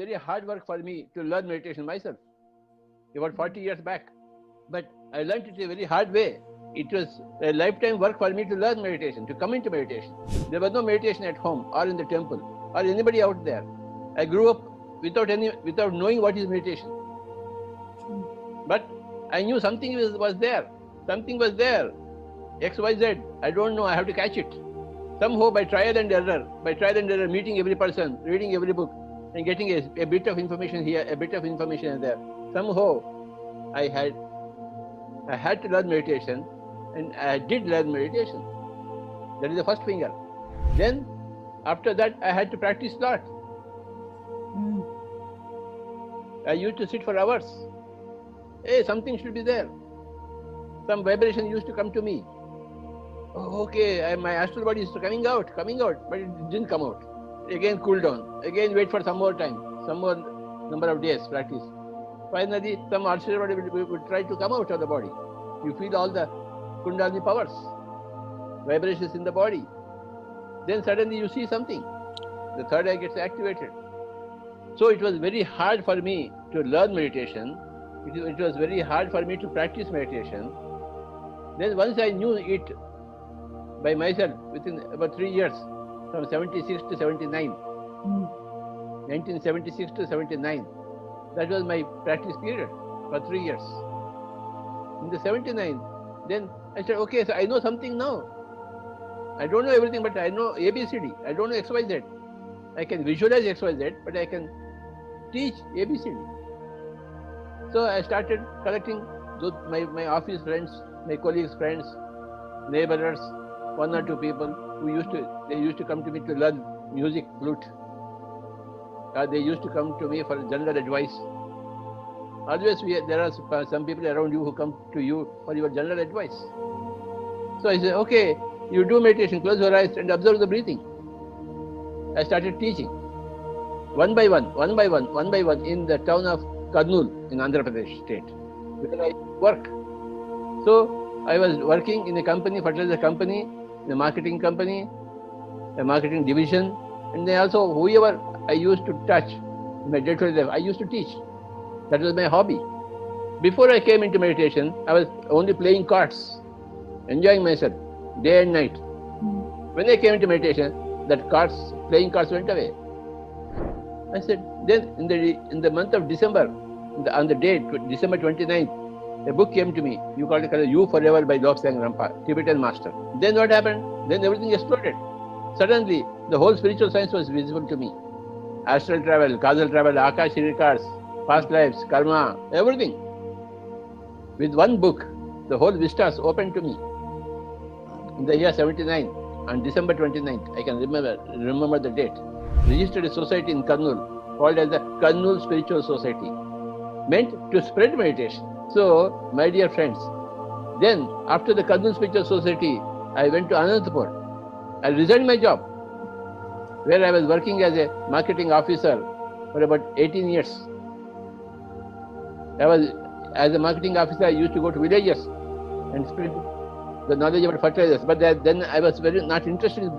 very hard work for me to learn meditation myself, about 40 years back. But I learned it a very hard way. It was a lifetime work for me to learn meditation, to come into meditation. There was no meditation at home or in the temple or anybody out there. I grew up without knowing what is meditation. But I knew something was there. Something was there. X, Y, Z. I don't know. I have to catch it. Somehow by trial and error, meeting every person, reading every book, and getting a bit of information here, a bit of information there. Somehow I had to learn meditation, and I did learn meditation. That is the first finger. Then after that I had to practice a lot. I used to sit for hours. Hey, something should be there. Some vibration used to come to me. Oh, okay, my astral body is coming out, but it didn't come out. Again cool down. Again wait for some more time, some more number of days practice. Finally, some astral body would try to come out of the body. You feel all the Kundalini powers, vibrations in the body. Then suddenly you see something. The third eye gets activated. So it was very hard for me to learn meditation. It was very hard for me to practice meditation. Then once I knew it by myself within about 3 years, from 76 to 79, 1976 to 79, that was my practice period for 3 years. In the 79, then I said, okay, so I know something now. I don't know everything, but I know ABCD. I don't know XYZ. I can visualize XYZ, but I can teach ABCD. So I started collecting my office friends, my colleagues' friends, neighbors, 1 or 2 people who used to come to me to learn music, flute. They used to come to me for general advice. Always there are some people around you who come to you for your general advice. So I said, okay, you do meditation, close your eyes and observe the breathing. I started teaching one by one in the town of Kurnool in Andhra Pradesh state, where I work. So I was working in a company, fertilizer company, in a marketing company, a marketing division, and then also whoever I used to touch in my day-to-day life, I used to teach. That was my hobby. Before I came into meditation, I was only playing cards, enjoying myself day and night. When I came into meditation, playing cards went away. I said, then in the month of December, on the date, December 29th, a book came to me. You called it You Forever by Lobsang Rampa, Tibetan master. Then what happened? Then everything exploded. Suddenly, the whole spiritual science was visible to me. Astral travel, causal travel, Akashi records, past lives, karma, everything. With one book, the whole vistas opened to me. In the year 79, on December 29th, I can remember the date, registered a society in Kurnool called as the Kurnool Spiritual Society, meant to spread meditation. So, my dear friends, then after the Kurnool Spiritual Society, I went to Anantapur. I resigned my job, where I was working as a marketing officer for about 18 years. As a marketing officer, I used to go to villages and spread the knowledge about fertilizers. But then I was very not interested in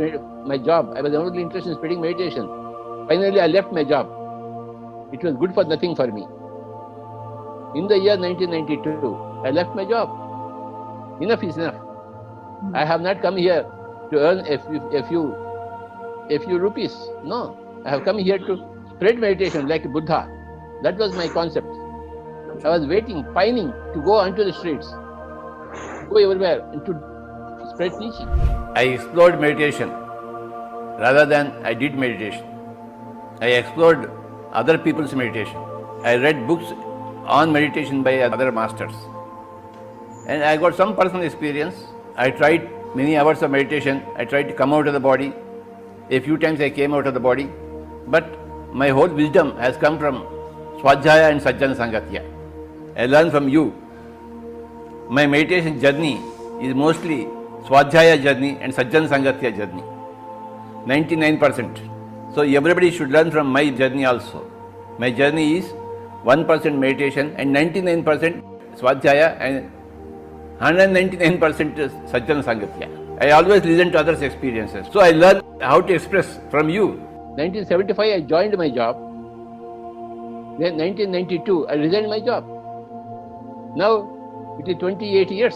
my job. I was only interested in spreading meditation. Finally, I left my job. It was good for nothing for me. In the year 1992, I left my job. Enough is enough. I have not come here to earn a few rupees. No, I have come here to spread meditation like Buddha. That was my concept. I was waiting, pining to go onto the streets, go everywhere and to spread teaching. I explored meditation rather than I did meditation. I explored other people's meditation. I read books on meditation by other masters. And I got some personal experience. I tried many hours of meditation. I tried to come out of the body. A few times I came out of the body. But my whole wisdom has come from Swadhyaya and Sajjana Sangatya. I learned from you. My meditation journey is mostly Swadhyaya journey and Sajjana Sangatya journey. 99%. So everybody should learn from my journey also. My journey is 1% meditation and 99% Swadhyaya and 199% Sajjana Sangatya. I always listen to others' experiences. So I learned how to express from you. 1975 I joined my job Then 1992, I resigned my job. Now it is 28 years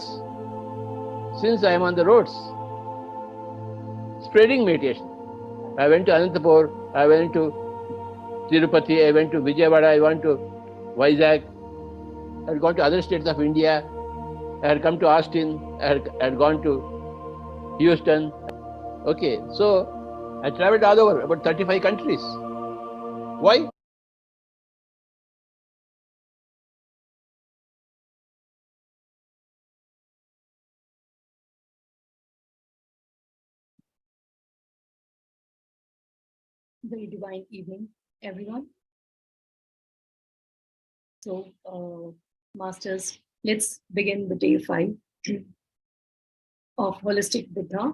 since I am on the roads, spreading meditation. I went to Anantapur, I went to Tirupati, I went to Vijayawada, I went to Vizag, I had gone to other states of India, I had come to Austin, I had gone to Houston. Okay, so I traveled all over, about 35 countries. Why? Very divine evening, everyone. So, masters, let's begin the day 5 of Holistic Buddha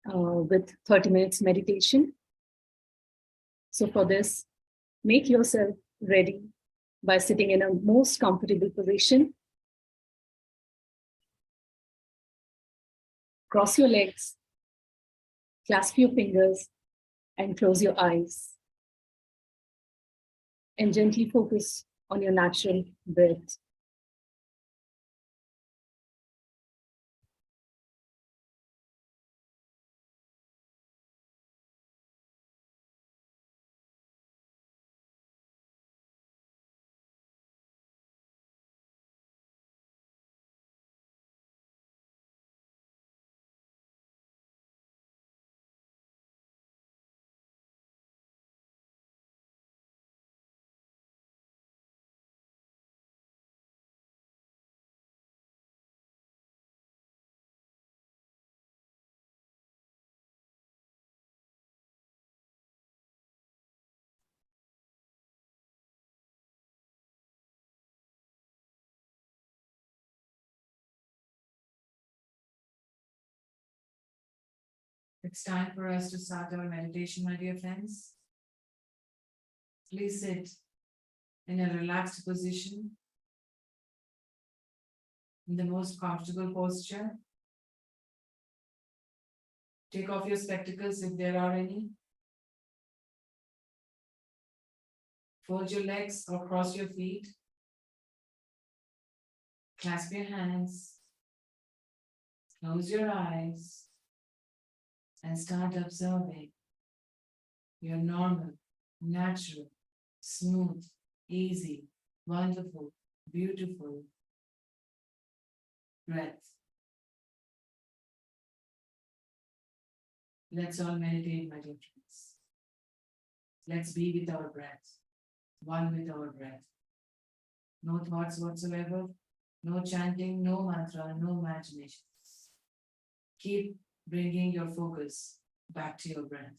with 30 minutes meditation. So, for this, make yourself ready by sitting in a most comfortable position. Cross your legs, clasp your fingers, and close your eyes. And gently focus on your natural breath. It's time for us to start our meditation, my dear friends. Please sit in a relaxed position, in the most comfortable posture. Take off your spectacles if there are any. Fold your legs or cross your feet. Clasp your hands. Close your eyes and start observing your normal, natural, smooth, easy, wonderful, beautiful breath. Let's all meditate, my dear friends. Let's be with our breath, one with our breath. No thoughts whatsoever, no chanting, no mantra, no imaginations. Keep bringing your focus back to your breath.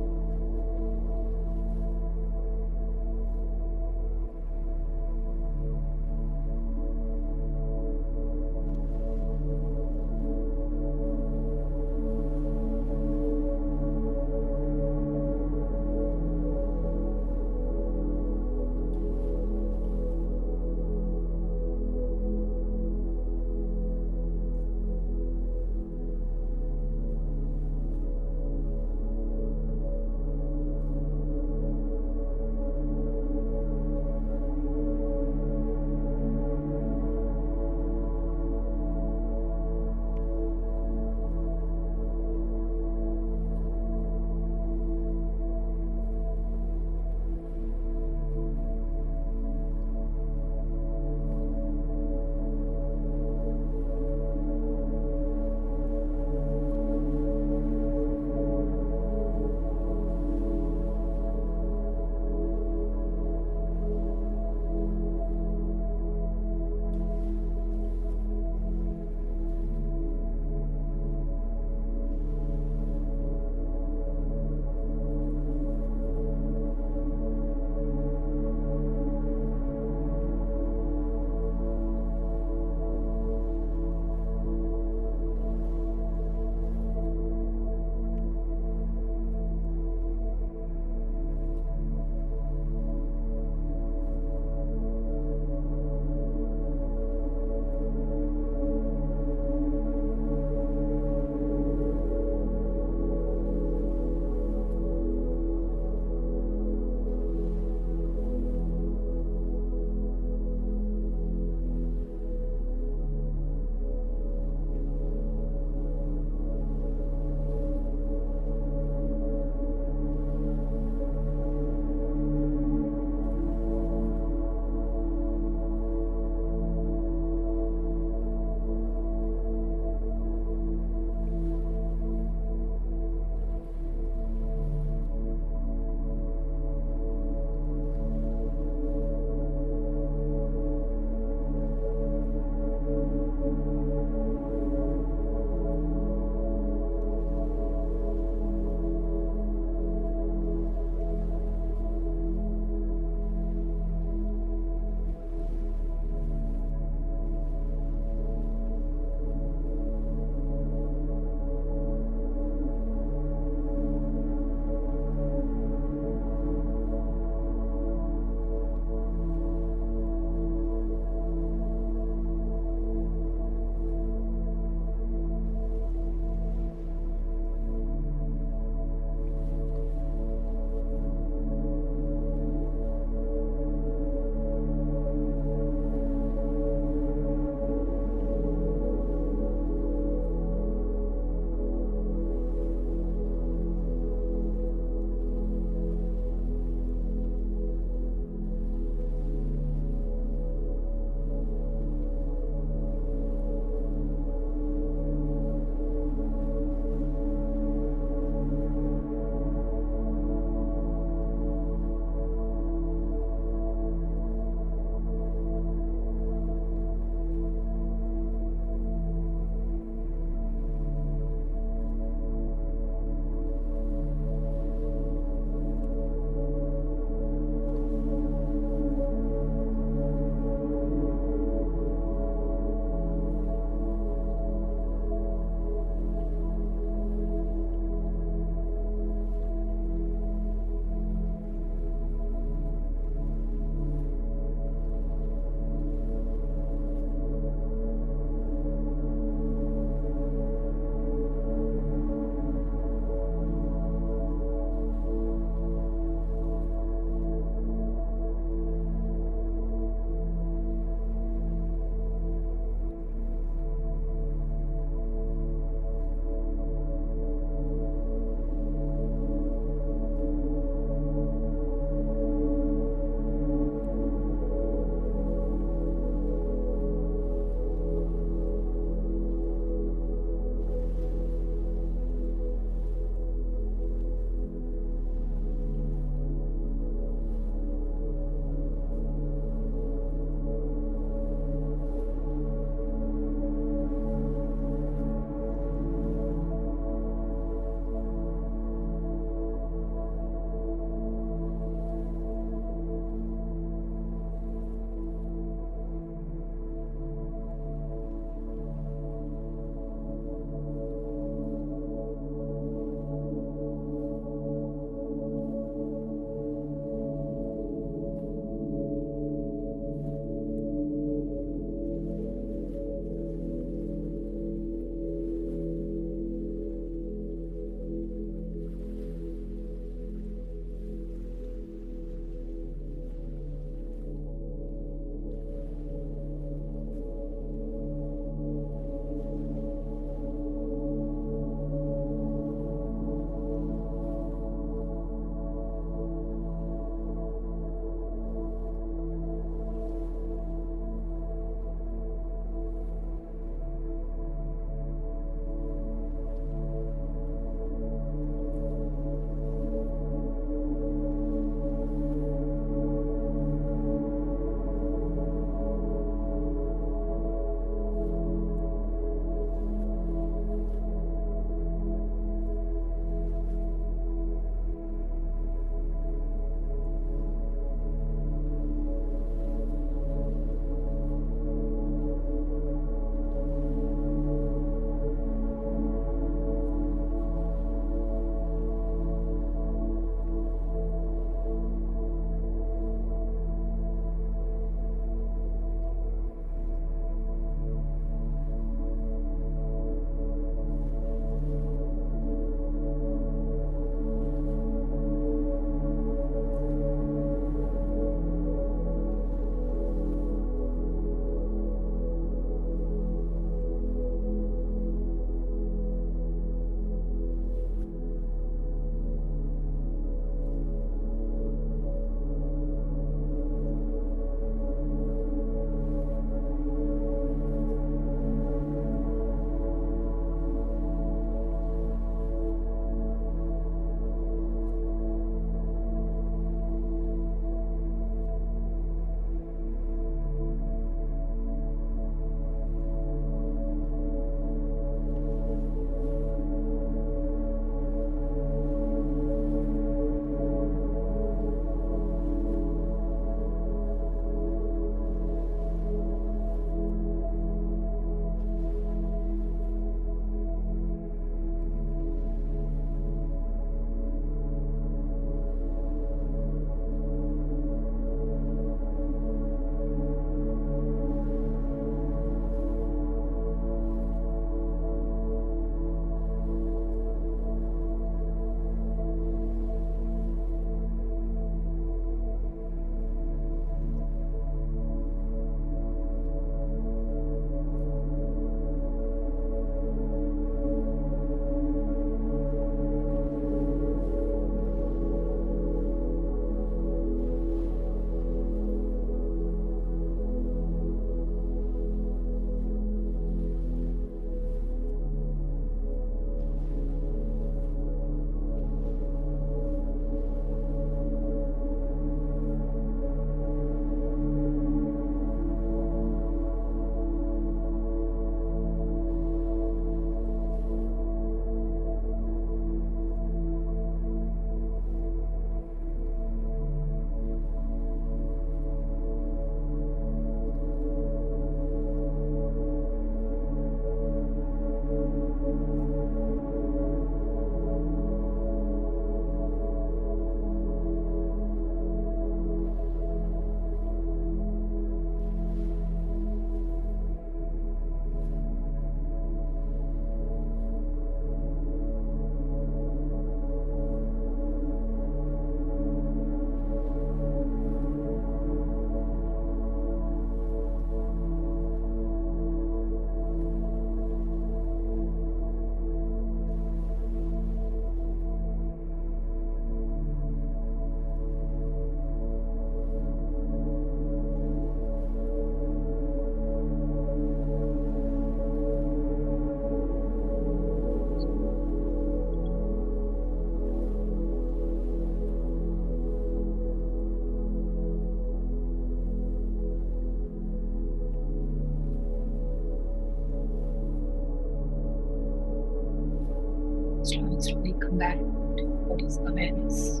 Come back to body's awareness.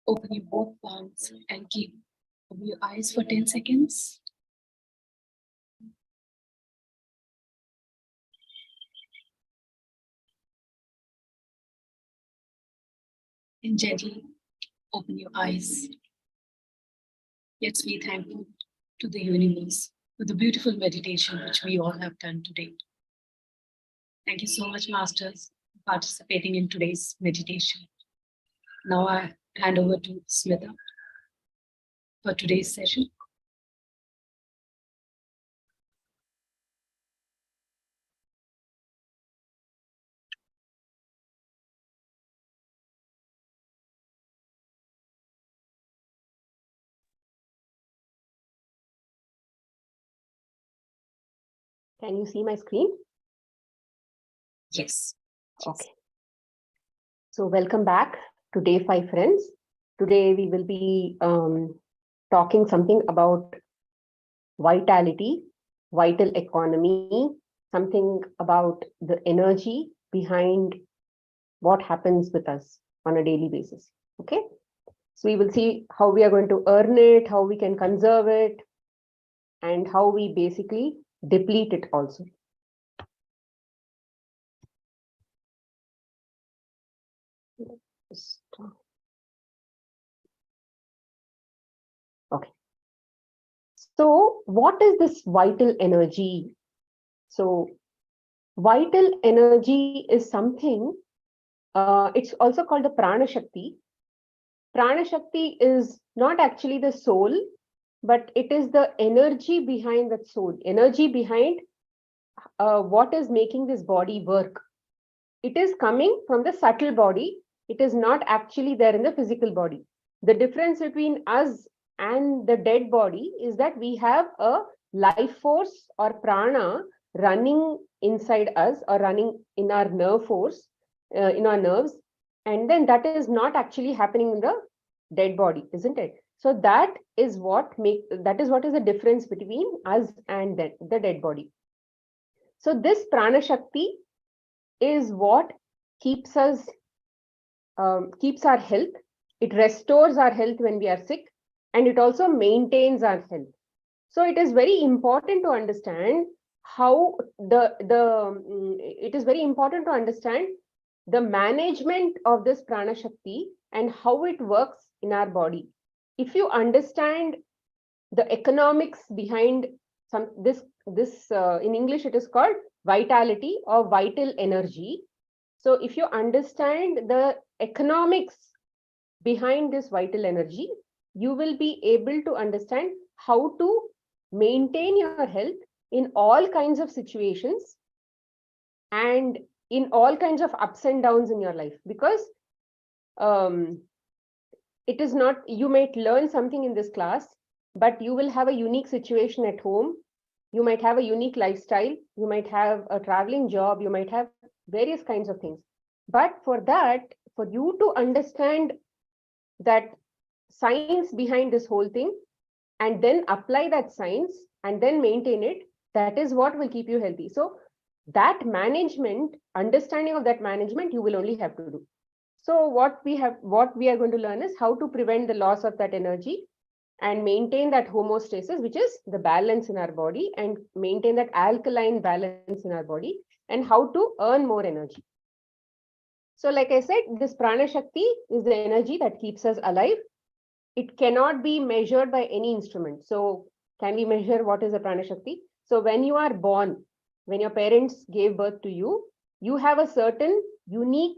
Open your both palms and keep open your eyes for 10 seconds. And gently open your eyes. Let's be thankful to the universe for the beautiful meditation which we all have done today. Thank you so much, Masters, for participating in today's meditation. Now I hand over to Smita for today's session. Can you see my screen? Yes. Okay. So welcome back to day 5, friends. Today we will be talking something about vitality, vital economy, something about the energy behind what happens with us on a daily basis. Okay. So we will see how we are going to earn it, how we can conserve it, and how we basically deplete it also. Okay. So what is this vital energy? So vital energy is something, it's also called the Prana Shakti. Prana Shakti is not actually the soul, but it is the energy behind that soul, energy behind what is making this body work. It is coming from the subtle body. It is not actually there in the physical body. The difference between us and the dead body is that we have a life force or prana running inside us or running in our nerve force, in our nerves. And then that is not actually happening in the dead body, isn't it? So that is what is the difference between us and the dead body. So this prana shakti is what keeps us, keeps our health. It restores our health when we are sick, and it also maintains our health. So it is very important to understand how it is very important to understand the management of this prana shakti and how it works in our body. If you understand the economics behind this in English it is called vitality or vital energy. So if you understand the economics behind this vital energy, you will be able to understand how to maintain your health in all kinds of situations and in all kinds of ups and downs in your life. Because it is not, you might learn something in this class, but you will have a unique situation at home. You might have a unique lifestyle. You might have a traveling job. You might have various kinds of things. But for that, for you to understand that science behind this whole thing and then apply that science and then maintain it, that is what will keep you healthy. So that management, understanding of that management, you will only have to do. So what we are going to learn is how to prevent the loss of that energy and maintain that homeostasis, which is the balance in our body, and maintain that alkaline balance in our body, and how to earn more energy. So like I said, this prana shakti is the energy that keeps us alive. It cannot be measured by any instrument. So can we measure what is a prana shakti? So when you are born, when your parents gave birth to you, you have a certain unique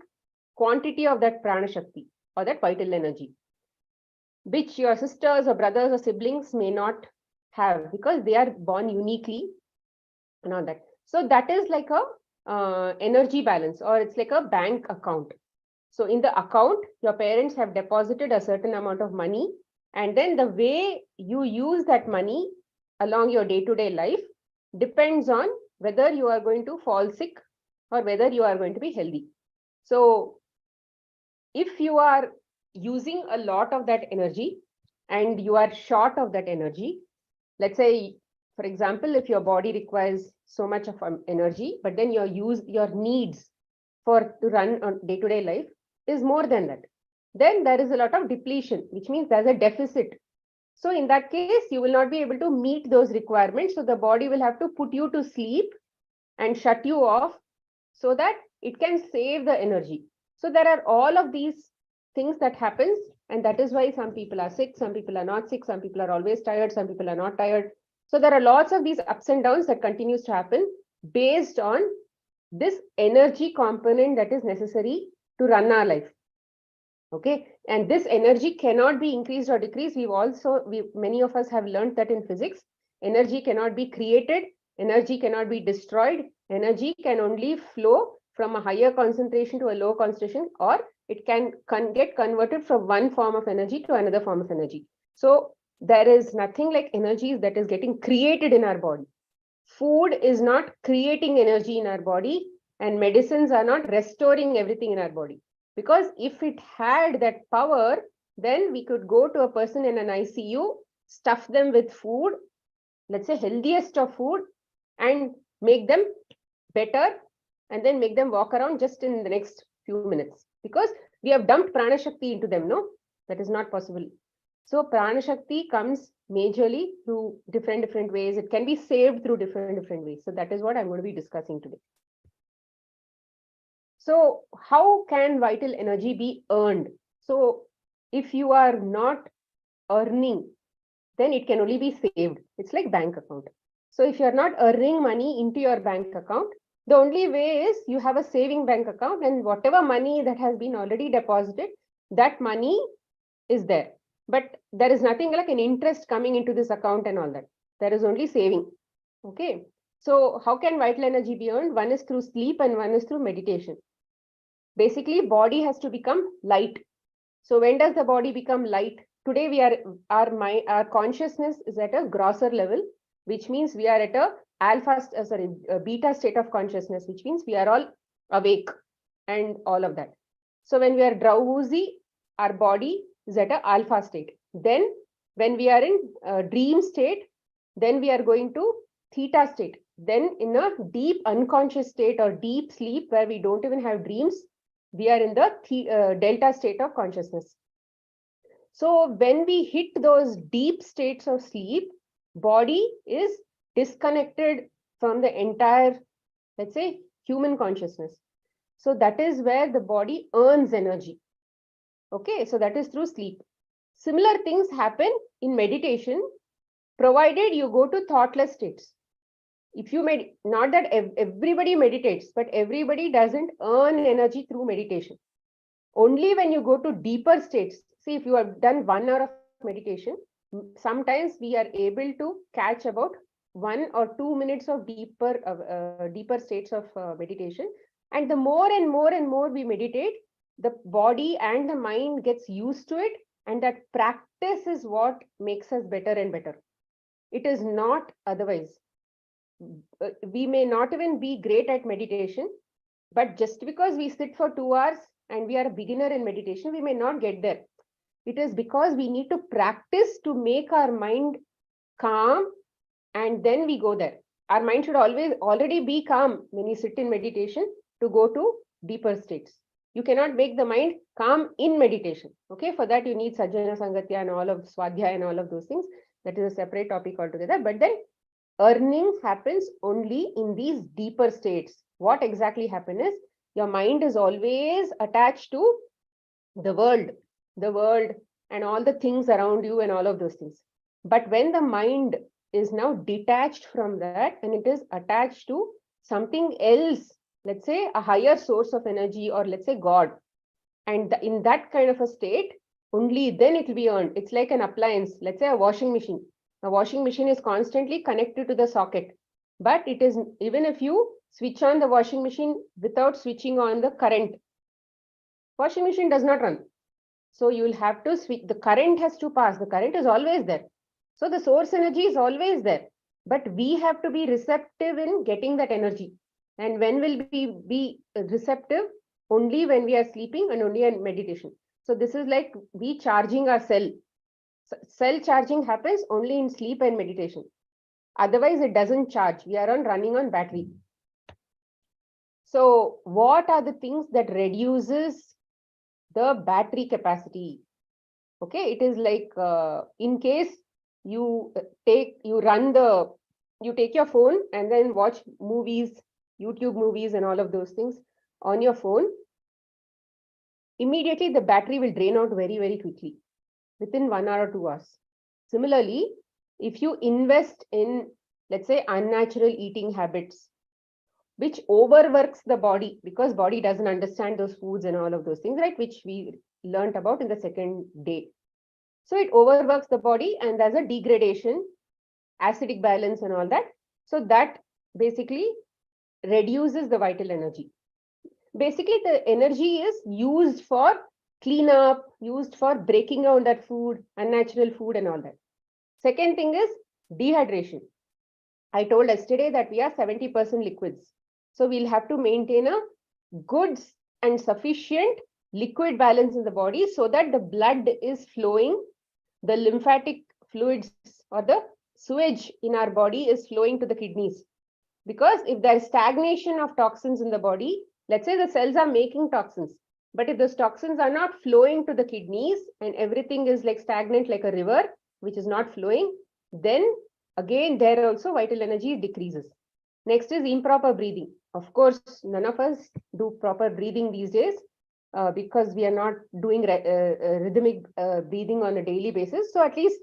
quantity of that prana shakti or that vital energy, which your sisters or brothers or siblings may not have because they are born uniquely and all that. So that is like a energy balance, or it's like a bank account. So in the account, your parents have deposited a certain amount of money, and then the way you use that money along your day-to-day life depends on whether you are going to fall sick or whether you are going to be healthy. So if you are using a lot of that energy and you are short of that energy, let's say for example, if your body requires so much of energy, but then your needs to run on day-to-day life is more than that, then there is a lot of depletion, which means there's a deficit. So in that case, you will not be able to meet those requirements. So the body will have to put you to sleep and shut you off so that it can save the energy. So there are all of these things that happens, and that is why some people are sick, some people are not sick, some people are always tired, some people are not tired. So there are lots of these ups and downs that continues to happen based on this energy component that is necessary to run our life. Okay, and this energy cannot be increased or decreased. Many of us have learned that in physics, energy cannot be created, energy cannot be destroyed, energy can only flow from a higher concentration to a low concentration, or it can get converted from one form of energy to another form of energy. So there is nothing like energy that is getting created in our body. Food is not creating energy in our body, and medicines are not restoring everything in our body. Because if it had that power, then we could go to a person in an ICU, stuff them with food, let's say healthiest of food, and make them better, and then make them walk around just in the next few minutes. Because we have dumped Prana Shakti into them, no? That is not possible. So Prana Shakti comes majorly through different ways. It can be saved through different ways. So that is what I'm going to be discussing today. So how can vital energy be earned? So if you are not earning, then it can only be saved. It's like bank account. So if you're not earning money into your bank account, the only way is you have a saving bank account, and whatever money that has been already deposited, that money is there. But there is nothing like an interest coming into this account and all that. There is only saving. Okay. So how can vital energy be earned? One is through sleep and one is through meditation. Basically, body has to become light. So when does the body become light? Today our consciousness is at a grosser level, which means we are at a beta state of consciousness, which means we are all awake and all of that. So when we are drowsy, our body is at a alpha state. Then when we are in a dream state, then we are going to theta state. Then in a deep unconscious state or deep sleep where we don't even have dreams, we are in the delta state of consciousness. So when we hit those deep states of sleep, body is disconnected from the entire, let's say, human consciousness. So that is where the body earns energy. Okay, so that is through sleep. Similar things happen in meditation, provided you go to thoughtless states. If you not that everybody meditates, but everybody doesn't earn energy through meditation. Only when you go to deeper states. See, if you have done 1 hour of meditation, sometimes we are able to catch about 1 or 2 minutes of deeper states of meditation. And the more and more we meditate, the body and the mind gets used to it, and that practice is what makes us better and better. It is not otherwise. We may not even be great at meditation, but just because we sit for 2 hours and we are a beginner in meditation, we may not get there. It is because we need to practice to make our mind calm, and then we go there. Our mind should already be calm when you sit in meditation to go to deeper states. You cannot make the mind calm in meditation. Okay, for that you need Sajjana Sangatya and all of Swadhyaya and all of those things. That is a separate topic altogether. But then earning happens only in these deeper states. What exactly happens is your mind is always attached to the world and all the things around you and all of those things. But when the mind is now detached from that and it is attached to something else, let's say a higher source of energy, or let's say God, and in that kind of a state, only then it will be earned. It's like an appliance, let's say a washing machine. A washing machine is constantly connected to the socket, but it is, even if you switch on the washing machine without switching on the current, washing machine does not run. So you will have to switch, the current has to pass, the current is always there. So the source energy is always there, but we have to be receptive in getting that energy. And when will we be receptive? Only when we are sleeping and only in meditation. So this is like we charging our cell. Cell charging happens only in sleep and meditation. Otherwise, it doesn't charge. We are running on battery. So what are the things that reduces the battery capacity? Okay, it is like in case you take your phone and then watch movies, YouTube movies and all of those things on your phone, immediately the battery will drain out very, very quickly within 1 hour or 2 hours. Similarly, if you invest in, let's say, unnatural eating habits, which overworks the body, because body doesn't understand those foods and all of those things, right, which we learnt about in the second day. So it overworks the body and there's a degradation, acidic balance and all that. So that basically reduces the vital energy. Basically, the energy is used for cleanup, used for breaking down that food, unnatural food and all that. Second thing is dehydration. I told yesterday that we are 70% liquids. So we'll have to maintain a good and sufficient liquid balance in the body so that the blood is flowing, the lymphatic fluids or the sewage in our body is flowing to the kidneys. Because if there is stagnation of toxins in the body, let's say the cells are making toxins, but if those toxins are not flowing to the kidneys and everything is like stagnant like a river, which is not flowing, then again, there also vital energy decreases. Next is improper breathing. Of course, none of us do proper breathing these days because we are not doing rhythmic breathing on a daily basis. So at least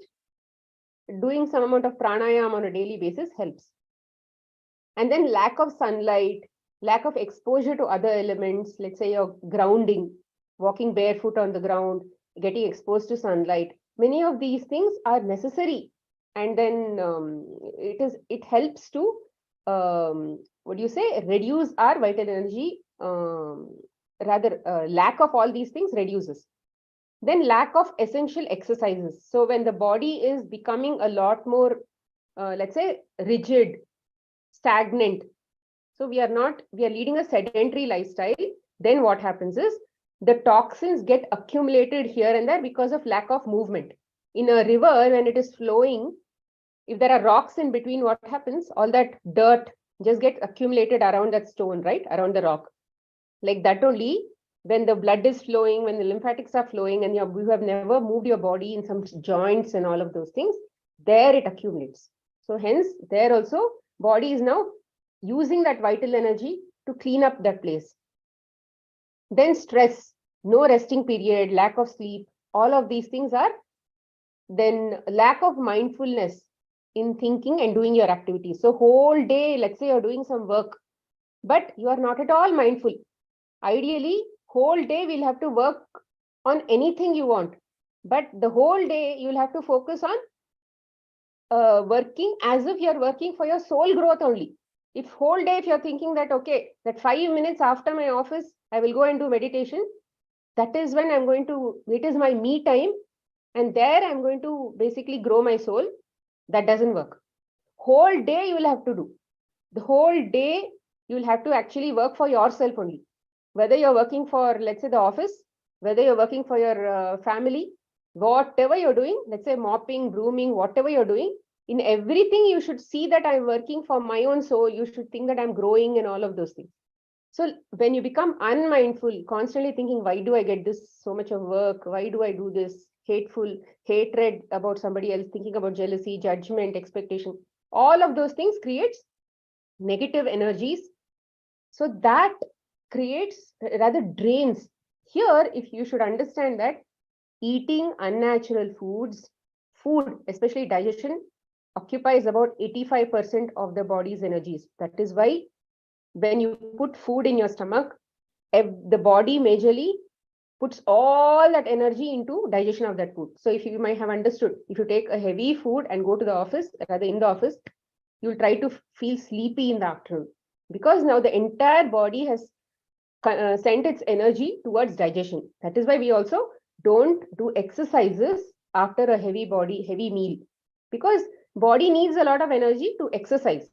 doing some amount of pranayama on a daily basis helps. And then lack of sunlight, lack of exposure to other elements, let's say you're grounding, walking barefoot on the ground, getting exposed to sunlight. Many of these things are necessary. And then it helps to reduce our vital energy. Lack of all these things reduces. Then lack of essential exercises. So when the body is becoming a lot more, let's say, rigid, stagnant. So we are leading a sedentary lifestyle. Then what happens is the toxins get accumulated here and there because of lack of movement. In a river, when it is flowing, if there are rocks in between, what happens? All that dirt just gets accumulated around that stone, right? Around the rock. Like that only, when the blood is flowing, when the lymphatics are flowing and you have never moved your body in some joints and all of those things, there it accumulates. So hence, there also, body is now using that vital energy to clean up that place. Then stress, no resting period, lack of sleep, all of these things are then lack of mindfulness in thinking and doing your activities. So whole day, let's say you're doing some work, but you are not at all mindful. Ideally, whole day we'll have to work on anything you want, but the whole day you'll have to focus on working as if you're working for your soul growth only. If whole day, if you're thinking that, okay, that 5 minutes after my office, I will go and do meditation, that is when it is my me time, and there I'm going to basically grow my soul. That doesn't work. Whole day you will have to do. The whole day you will have to actually work for yourself only. Whether you're working for, let's say, the office, whether you're working for your family, whatever you're doing, let's say mopping, brooming, whatever you're doing, in everything you should see that I'm working for my own soul. You should think that I'm growing and all of those things. So when you become unmindful, constantly thinking, why do I get this so much of work? Why do I do this? Hateful, hatred about somebody else, thinking about jealousy, judgment, expectation, all of those things creates negative energies. So that creates, rather drains. Here, if you should understand that eating unnatural foods, food, especially digestion, occupies about 85% of the body's energies. That is why when you put food in your stomach, the body majorly puts all that energy into digestion of that food. So if you might have understood, if you take a heavy food and go to the office, rather in the office, you'll try to feel sleepy in the afternoon because now the entire body has sent its energy towards digestion. That is why we also don't do exercises after a heavy meal, because body needs a lot of energy to exercise.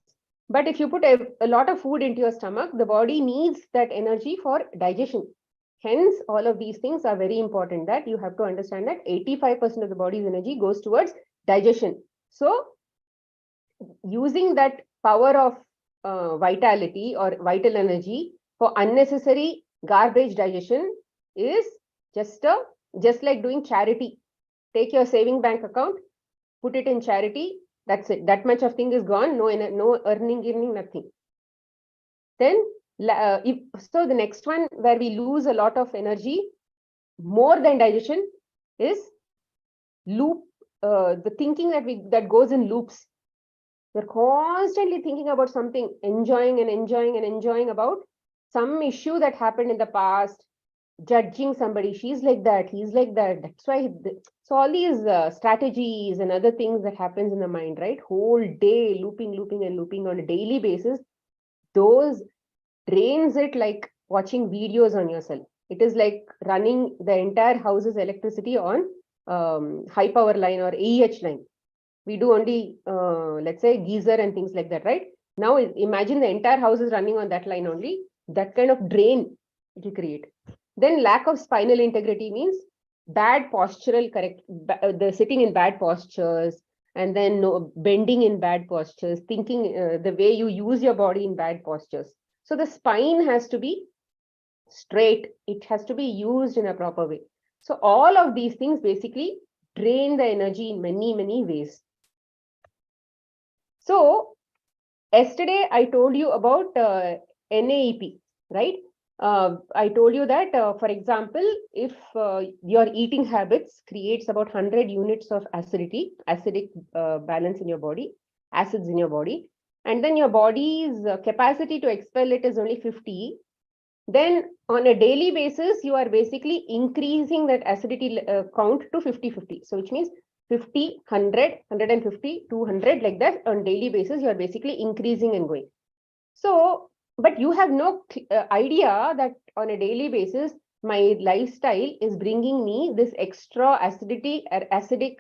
But if you put a lot of food into your stomach, the body needs that energy for digestion. Hence, all of these things are very important, that you have to understand that 85% of the body's energy goes towards digestion. So using that power of vitality or vital energy for unnecessary garbage digestion is just like doing charity. Take your saving bank account, put it in charity. That's it. That much of thing is gone. No earning, nothing. Then, so the next one where we lose a lot of energy, more than digestion, is loop. The thinking that goes in loops. We're constantly thinking about something, enjoying about some issue that happened in the past, judging somebody. She's like that, he's like that. That's why. So all these strategies and other things that happens in the mind, right? Whole day looping on a daily basis. Those drains it like watching videos on yourself. It is like running the entire house's electricity on high power line or AEH line. We do only, let's say, geyser and things like that, right? Now, imagine the entire house is running on that line only. That kind of drain it will create. Then lack of spinal integrity means bad postural the sitting in bad postures, and then bending in bad postures, thinking the way you use your body in bad postures. So the spine has to be straight. It has to be used in a proper way. So all of these things basically drain the energy in many ways. So yesterday I told you about NAEP, right? I told you that, for example, if your eating habits creates about 100 units of acidic balance in your body, acids in your body, and then your body's capacity to expel it is only 50, then on a daily basis, you are basically increasing that acidity count to 50-50. So which means 50, 100, 150, 200, like that on daily basis, you are basically increasing and going. So, but you have no idea that on a daily basis, my lifestyle is bringing me this extra acidity or acidic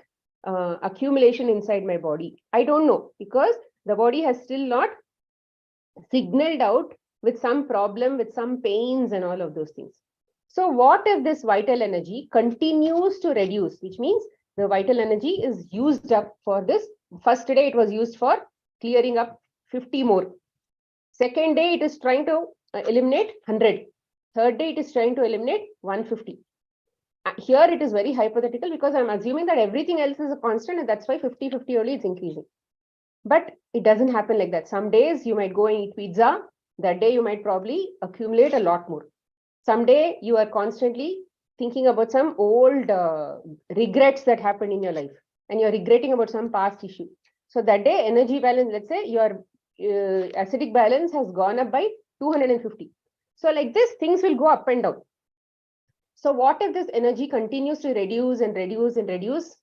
accumulation inside my body. I don't know, because the body has still not signaled out with some problem, with some pains and all of those things. So what if this vital energy continues to reduce, which means the vital energy is used up for this. First day it was used for clearing up 50 more. Second day it is trying to eliminate 100. Third day it is trying to eliminate 150. Here it is very hypothetical because I'm assuming that everything else is a constant, and that's why 50-50 only is increasing. But it doesn't happen like that. Some days you might go and eat pizza. That day you might probably accumulate a lot more. Someday you are constantly thinking about some old regrets that happened in your life, and you're regretting about some past issue. So that day energy balance, let's say your acidic balance has gone up by 250. So like this, things will go up and down. So what if this energy continues to reduce and reduce and reduce?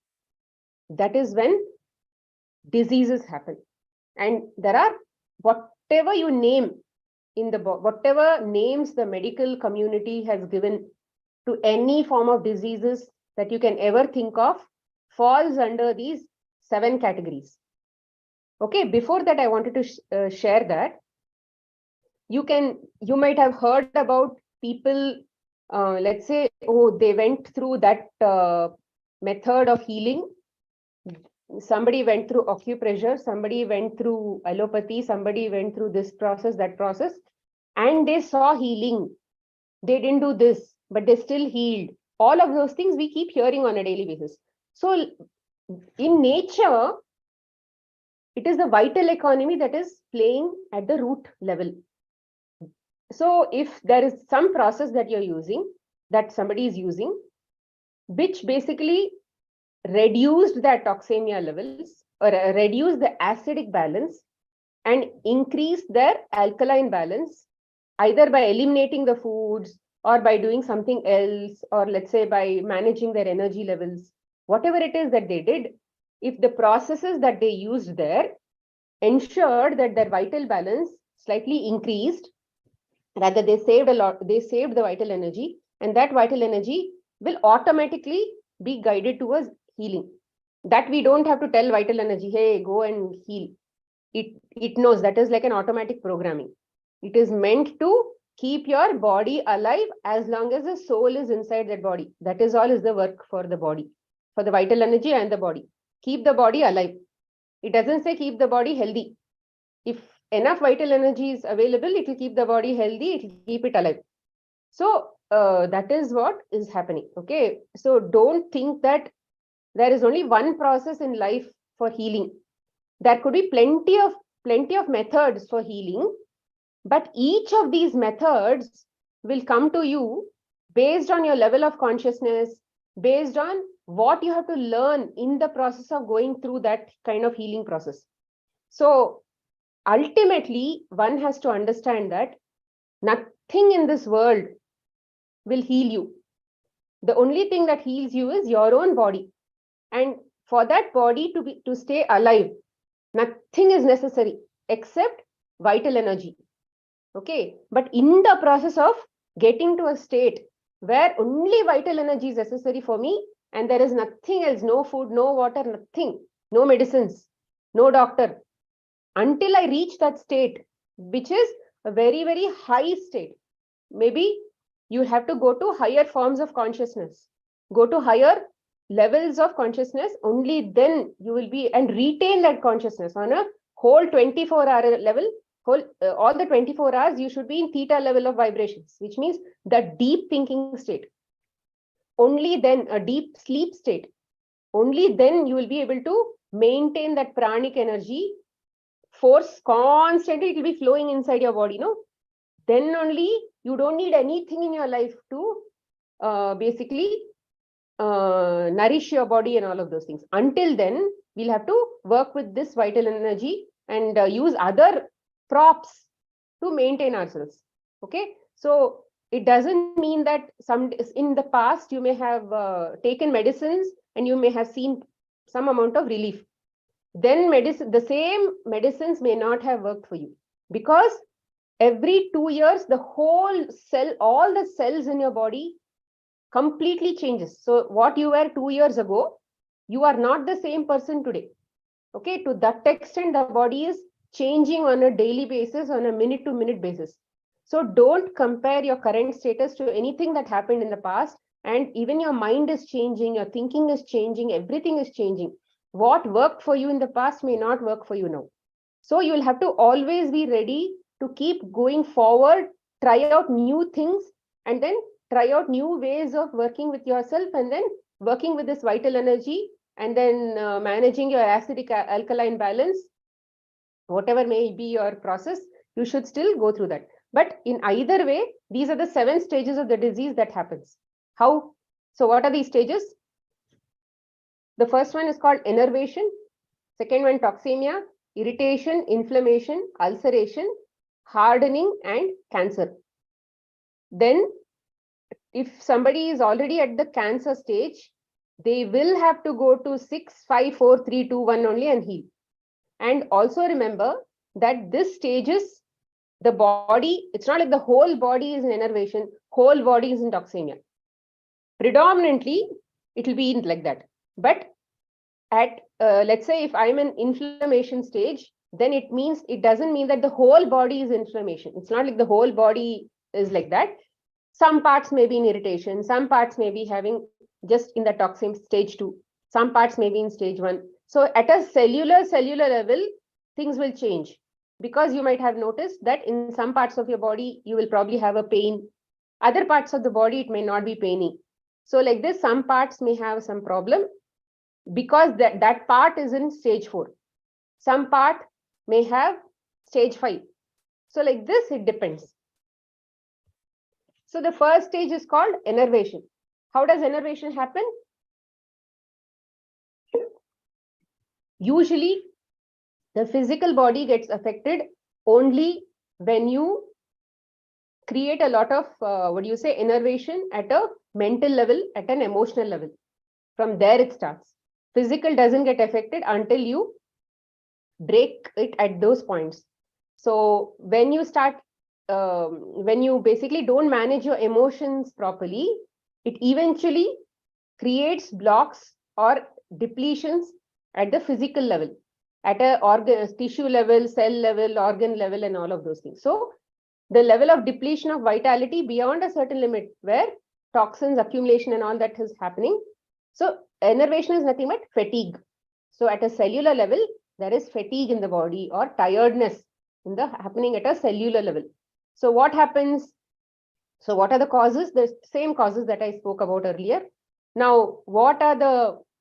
That is when diseases happen. And there are, whatever you name in the whatever names the medical community has given to any form of diseases that you can ever think of, falls under these 7 categories. Okay, before that I wanted to share that you might have heard about people, let's say, oh, they went through that method of healing. Somebody went through acupressure, somebody went through allopathy, somebody went through this process, that process, and they saw healing. They didn't do this, but they still healed. All of those things we keep hearing on a daily basis. So in nature, it is the vital economy that is playing at the root level. So if there is some process that you're using, that somebody is using, which basically reduced the toxemia levels or reduced the acidic balance and increased their alkaline balance, either by eliminating the foods or by doing something else, or let's say by managing their energy levels, whatever it is that they did, if the processes that they used there ensured that their vital balance slightly increased, rather they saved a lot, they saved the vital energy, and that vital energy will automatically be guided towards healing. That we don't have to tell vital energy, hey, go and heal. It knows. That is like an automatic programming. It is meant to keep your body alive as long as the soul is inside that body. That is all is the work for the body, for the vital energy and the body. Keep the body alive. It doesn't say keep the body healthy. If enough vital energy is available, it will keep the body healthy, it will keep it alive. So that is what is happening. Okay. So don't think that there is only one process in life for healing. There could be plenty of methods for healing, but each of these methods will come to you based on your level of consciousness, based on what you have to learn in the process of going through that kind of healing process. So ultimately, one has to understand that nothing in this world will heal you. The only thing that heals you is your own body. And for that body to stay alive, nothing is necessary except vital energy. Okay. But in the process of getting to a state where only vital energy is necessary for me, and there is nothing else, no food, no water, nothing, no medicines, no doctor, until I reach that state, which is a very, very high state. Maybe you have to go to higher forms of consciousness, go to higher levels of consciousness. Only then you will be and retain that consciousness on a whole 24-hour level. All the 24 hours, you should be in theta level of vibrations, which means the deep thinking state. Only then, a deep sleep state. Only then you will be able to maintain that pranic energy force constantly. It will be flowing inside your body. No, then only you don't need anything in your life to basically nourish your body and all of those things. Until then, we'll have to work with this vital energy and use other props to maintain ourselves. Okay, so it doesn't mean that in the past you may have taken medicines and you may have seen some amount of relief. Then the same medicines may not have worked for you, because every 2 years the whole cell, all the cells in your body completely changes. So what you were 2 years ago, you are not the same person today. Okay, to that extent the body is changing on a daily basis, on a minute to minute basis. So don't compare your current status to anything that happened in the past. And even your mind is changing, your thinking is changing, everything is changing. What worked for you in the past may not work for you now. So you will have to always be ready to keep going forward, try out new things, and then try out new ways of working with yourself, and then working with this vital energy, and then managing your acidic alkaline balance. Whatever may be your process, you should still go through that. But in either way, these are the 7 stages of the disease that happens. How? So what are these stages? The first one is called enervation. Second one, toxemia, irritation, inflammation, ulceration, hardening, and cancer. Then if somebody is already at the cancer stage, they will have to go to 6, 5, 4, 3, 2, 1 only and heal. And also remember that this stages the body, it's not like the whole body is in enervation, whole body is in toxemia. Predominantly, it will be like that. But at, let's say if I'm in inflammation stage, then it doesn't mean that the whole body is inflammation. It's not like the whole body is like that. Some parts may be in irritation, some parts may be having just in the toxin stage 2, some parts may be in stage 1. So at a cellular level, things will change, because you might have noticed that in some parts of your body, you will probably have a pain. Other parts of the body, it may not be paining. So like this, some parts may have some problem because that part is in stage 4. Some part may have stage 5. So like this, it depends. So the first stage is called enervation. How does enervation happen? Usually, the physical body gets affected only when you create a lot of, enervation at a mental level, at an emotional level. From there it starts. Physical doesn't get affected until you break it at those points. So when you start, when you basically don't manage your emotions properly, it eventually creates blocks or depletions at the physical level, at a tissue level, cell level, organ level, and all of those things. So the level of depletion of vitality beyond a certain limit, where toxins accumulation and all that is happening. So enervation is nothing but fatigue. So at a cellular level, there is fatigue in the body or tiredness happening at a cellular level. So what happens? So what are the causes? The same causes that I spoke about earlier. Now, what are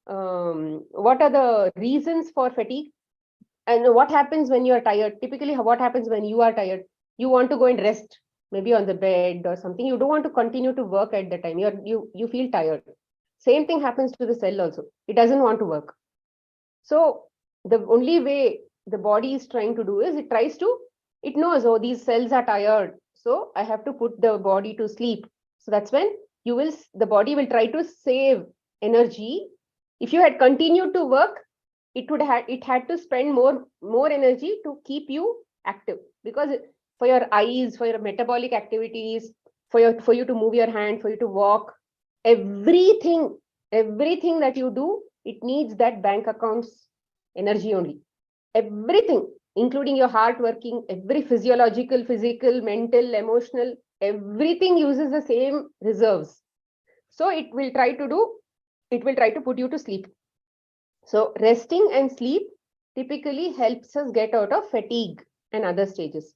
the reasons for fatigue? And what happens when you are tired? Typically, what happens when you are tired? You want to go and rest, maybe on the bed or something. You don't want to continue to work at the time. You feel tired. Same thing happens to the cell also. It doesn't want to work. So the only way the body is trying to do is it knows, oh, these cells are tired. So I have to put the body to sleep. So that's when the body will try to save energy. If you had continued to work, it had to spend more energy to keep you active, because for your eyes, for your metabolic activities, for you to move your hand, for you to walk, everything that you do, it needs that bank account's energy only. Everything, including your heart working, every physiological, physical, mental, emotional, everything uses the same reserves. So it will try to put you to sleep. So resting and sleep typically helps us get out of fatigue and other stages.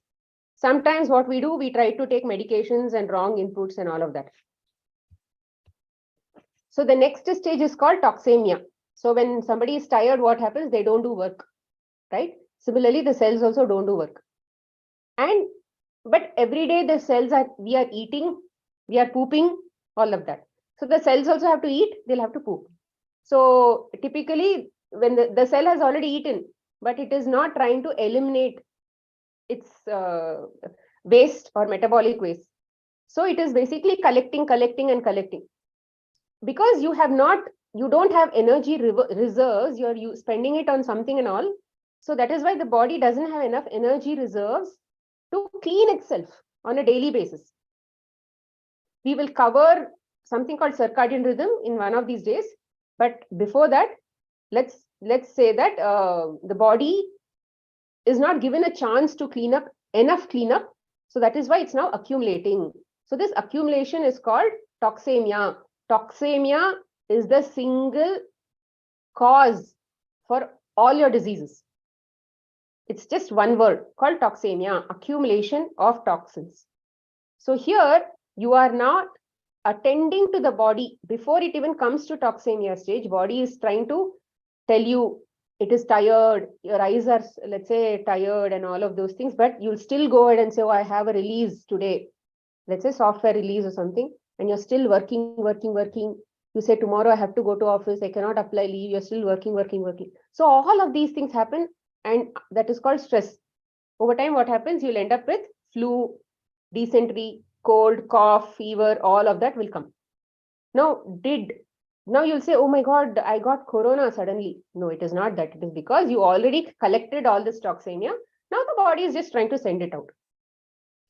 Sometimes what we do, we try to take medications and wrong inputs and all of that. So the next stage is called toxemia. So when somebody is tired, what happens? They don't do work, right? Similarly, the cells also don't do work. But every day the cells we are eating, we are pooping, all of that. So the cells also have to eat, they'll have to poop. So typically when the cell has already eaten, but it is not trying to eliminate its waste or metabolic waste. So it is basically collecting. Because you don't have energy reserves, you're spending it on something and all. So that is why the body doesn't have enough energy reserves to clean itself on a daily basis. We will cover something called circadian rhythm in one of these days. But before that, let's say that the body is not given a chance to enough cleanup. So that is why it's now accumulating. So this accumulation is called toxemia. Toxemia is the single cause for all your diseases. It's just one word called toxemia, accumulation of toxins. So here you are not attending to the body before it even comes to toxemia stage. Body is trying to tell you it is tired, your eyes are, let's say, tired and all of those things, but you'll still go ahead and say, oh, I have a release today. Let's say software release or something, and you're still working. You say, tomorrow I have to go to office, I cannot apply leave, you're still working. So all of these things happen, and that is called stress. Over time, what happens? You'll end up with flu, dysentery, cold, cough, fever, all of that will come. Now you'll say, oh my God, I got corona suddenly. No, it is not that. It is because you already collected all this toxemia. Now the body is just trying to send it out.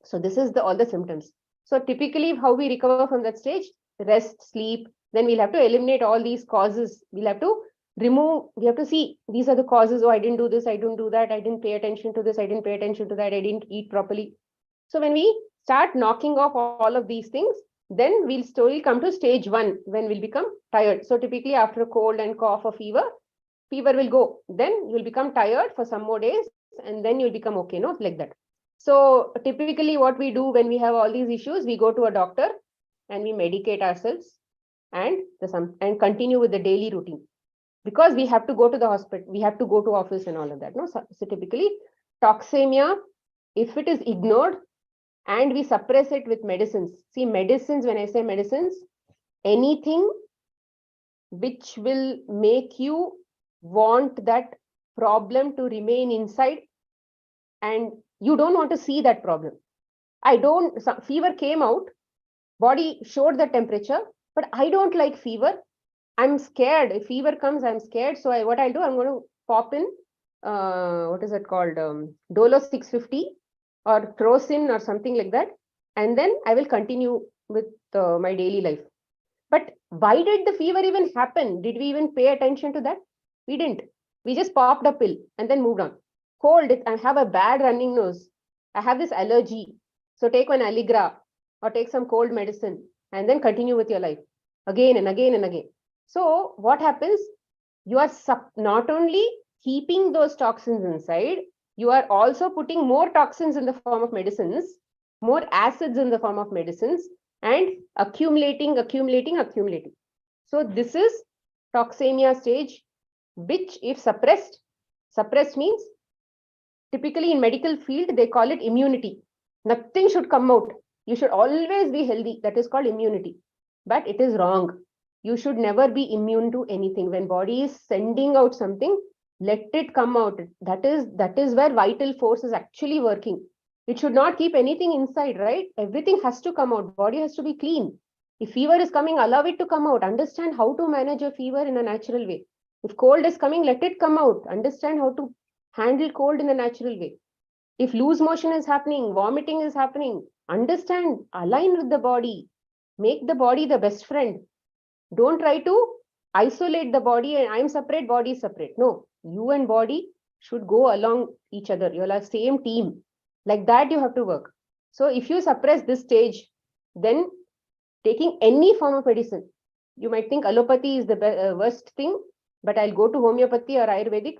So this is all the symptoms. So typically how we recover from that stage, rest, sleep, then we'll have to eliminate all these causes. We have to see, these are the causes. Oh, I didn't do this, I didn't do that, I didn't pay attention to this, I didn't pay attention to that, I didn't eat properly. So when we start knocking off all of these things, then we'll slowly come to stage 1 when we'll become tired. So typically after a cold and cough or fever will go. Then you'll become tired for some more days, and then you'll become okay, no, like that. So typically what we do when we have all these issues, we go to a doctor and we medicate ourselves and continue with the daily routine. Because we have to go to the hospital, we have to go to office and all of that. No? So typically toxemia, if it is ignored and we suppress it with medicines. See, medicines, when I say medicines, anything which will make you want that problem to remain inside and you don't want to see that problem. Fever came out, body showed the temperature, but I don't like fever. I'm scared. If fever comes, I'm scared. So what I'll do, I'm going to pop in, what is it called? Dolo 650 or Crocin or something like that. And then I will continue with my daily life. But why did the fever even happen? Did we even pay attention to that? We didn't. We just popped a pill and then moved on. Cold, I have a bad running nose. I have this allergy. So take one Allegra or take some cold medicine and then continue with your life again and again and again. So what happens? You are not only keeping those toxins inside, you are also putting more toxins in the form of medicines, more acids in the form of medicines, and accumulating. So this is toxemia stage, which if suppressed means, typically in medical field, they call it immunity. Nothing should come out. You should always be healthy. That is called immunity. But it is wrong. You should never be immune to anything. When body is sending out something, let it come out. That is where vital force is actually working. It should not keep anything inside, right? Everything has to come out. Body has to be clean. If fever is coming, allow it to come out. Understand how to manage a fever in a natural way. If cold is coming, let it come out. Understand how to handle cold in a natural way. If loose motion is happening, vomiting is happening, understand, align with the body, make the body the best friend. Don't try to isolate the body and I'm separate, body is separate. No, you and body should go along each other. You're a same team. Like that, you have to work. So if you suppress this stage, then taking any form of medicine, you might think allopathy is the worst thing, but I'll go to homeopathy or Ayurvedic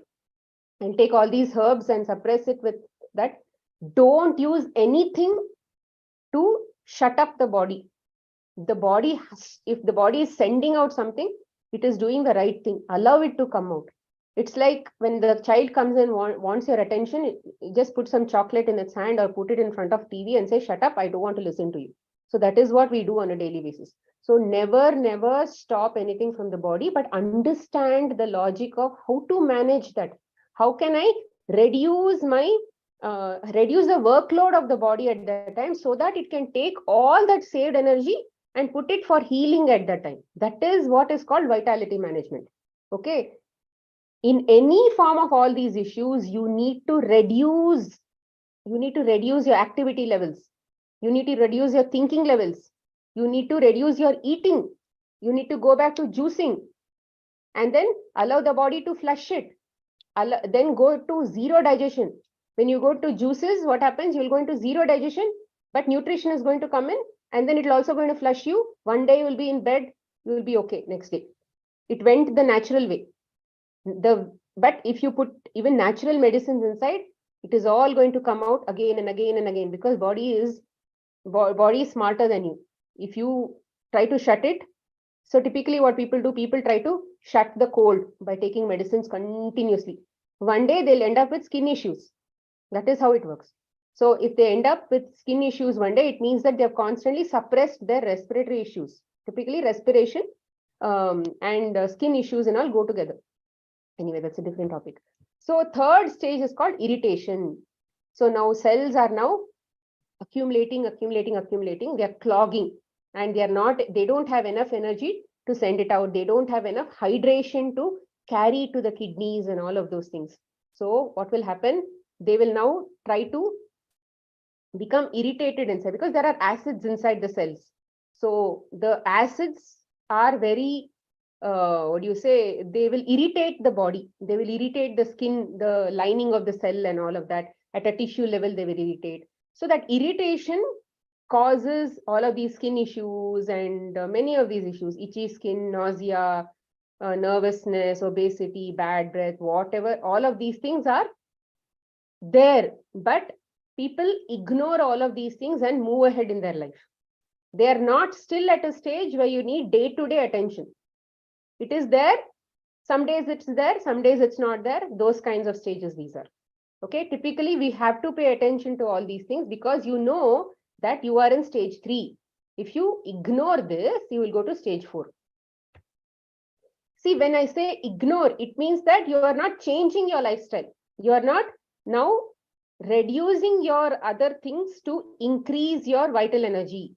and take all these herbs and suppress it with that. Don't use anything to shut up the body. The body has, if the body is sending out something, it is doing the right thing. Allow it to come out. It's like when the child comes and wants your attention, just put some chocolate in its hand or put it in front of TV and say, shut up, I don't want to listen to you. So that is what we do on a daily basis. So never stop anything from the body, but understand the logic of how to manage that. How can I reduce the workload of the body at that time so that it can take all that saved energy and put it for healing at that time. That is what is called vitality management. Okay. In any form of all these issues, you need to reduce your activity levels. You need to reduce your thinking levels. You need to reduce your eating. You need to go back to juicing and then allow the body to flush it. Then go to zero digestion. When you go to juices, what happens? You'll go into zero digestion, but nutrition is going to come in and then it'll also going to flush you. One day you will be in bed, you will be okay next day. It went the natural way. But if you put even natural medicines inside, it is all going to come out again and again and again because body is smarter than you. If you try to shut it, so typically what people do, people try to shut the cold by taking medicines continuously. One day they'll end up with skin issues. That is how it works. So if they end up with skin issues one day, it means that they've constantly suppressed their respiratory issues. Typically respiration and skin issues and all go together. Anyway, that's a different topic. So third stage is called irritation. So now cells are now accumulating. They're clogging and they don't have enough energy to send it out. They don't have enough hydration to carry to the kidneys and all of those things. So what will happen? They will now try to become irritated inside because there are acids inside the cells. So the acids are very, they will irritate the body. They will irritate the skin, the lining of the cell and all of that. At a tissue level, they will irritate. So that irritation causes all of these skin issues and many of these issues, itchy skin, nausea, nervousness, obesity, bad breath, whatever, all of these things are there. But people ignore all of these things and move ahead in their life. They are not still at a stage where you need day-to-day attention. It is there. Some days it's there, some days it's not there. Those kinds of stages these are. Okay, typically we have to pay attention to all these things because you know that you are in stage 3. If you ignore this, you will go to stage 4. See, when I say ignore, it means that you are not changing your lifestyle. You are not now reducing your other things to increase your vital energy,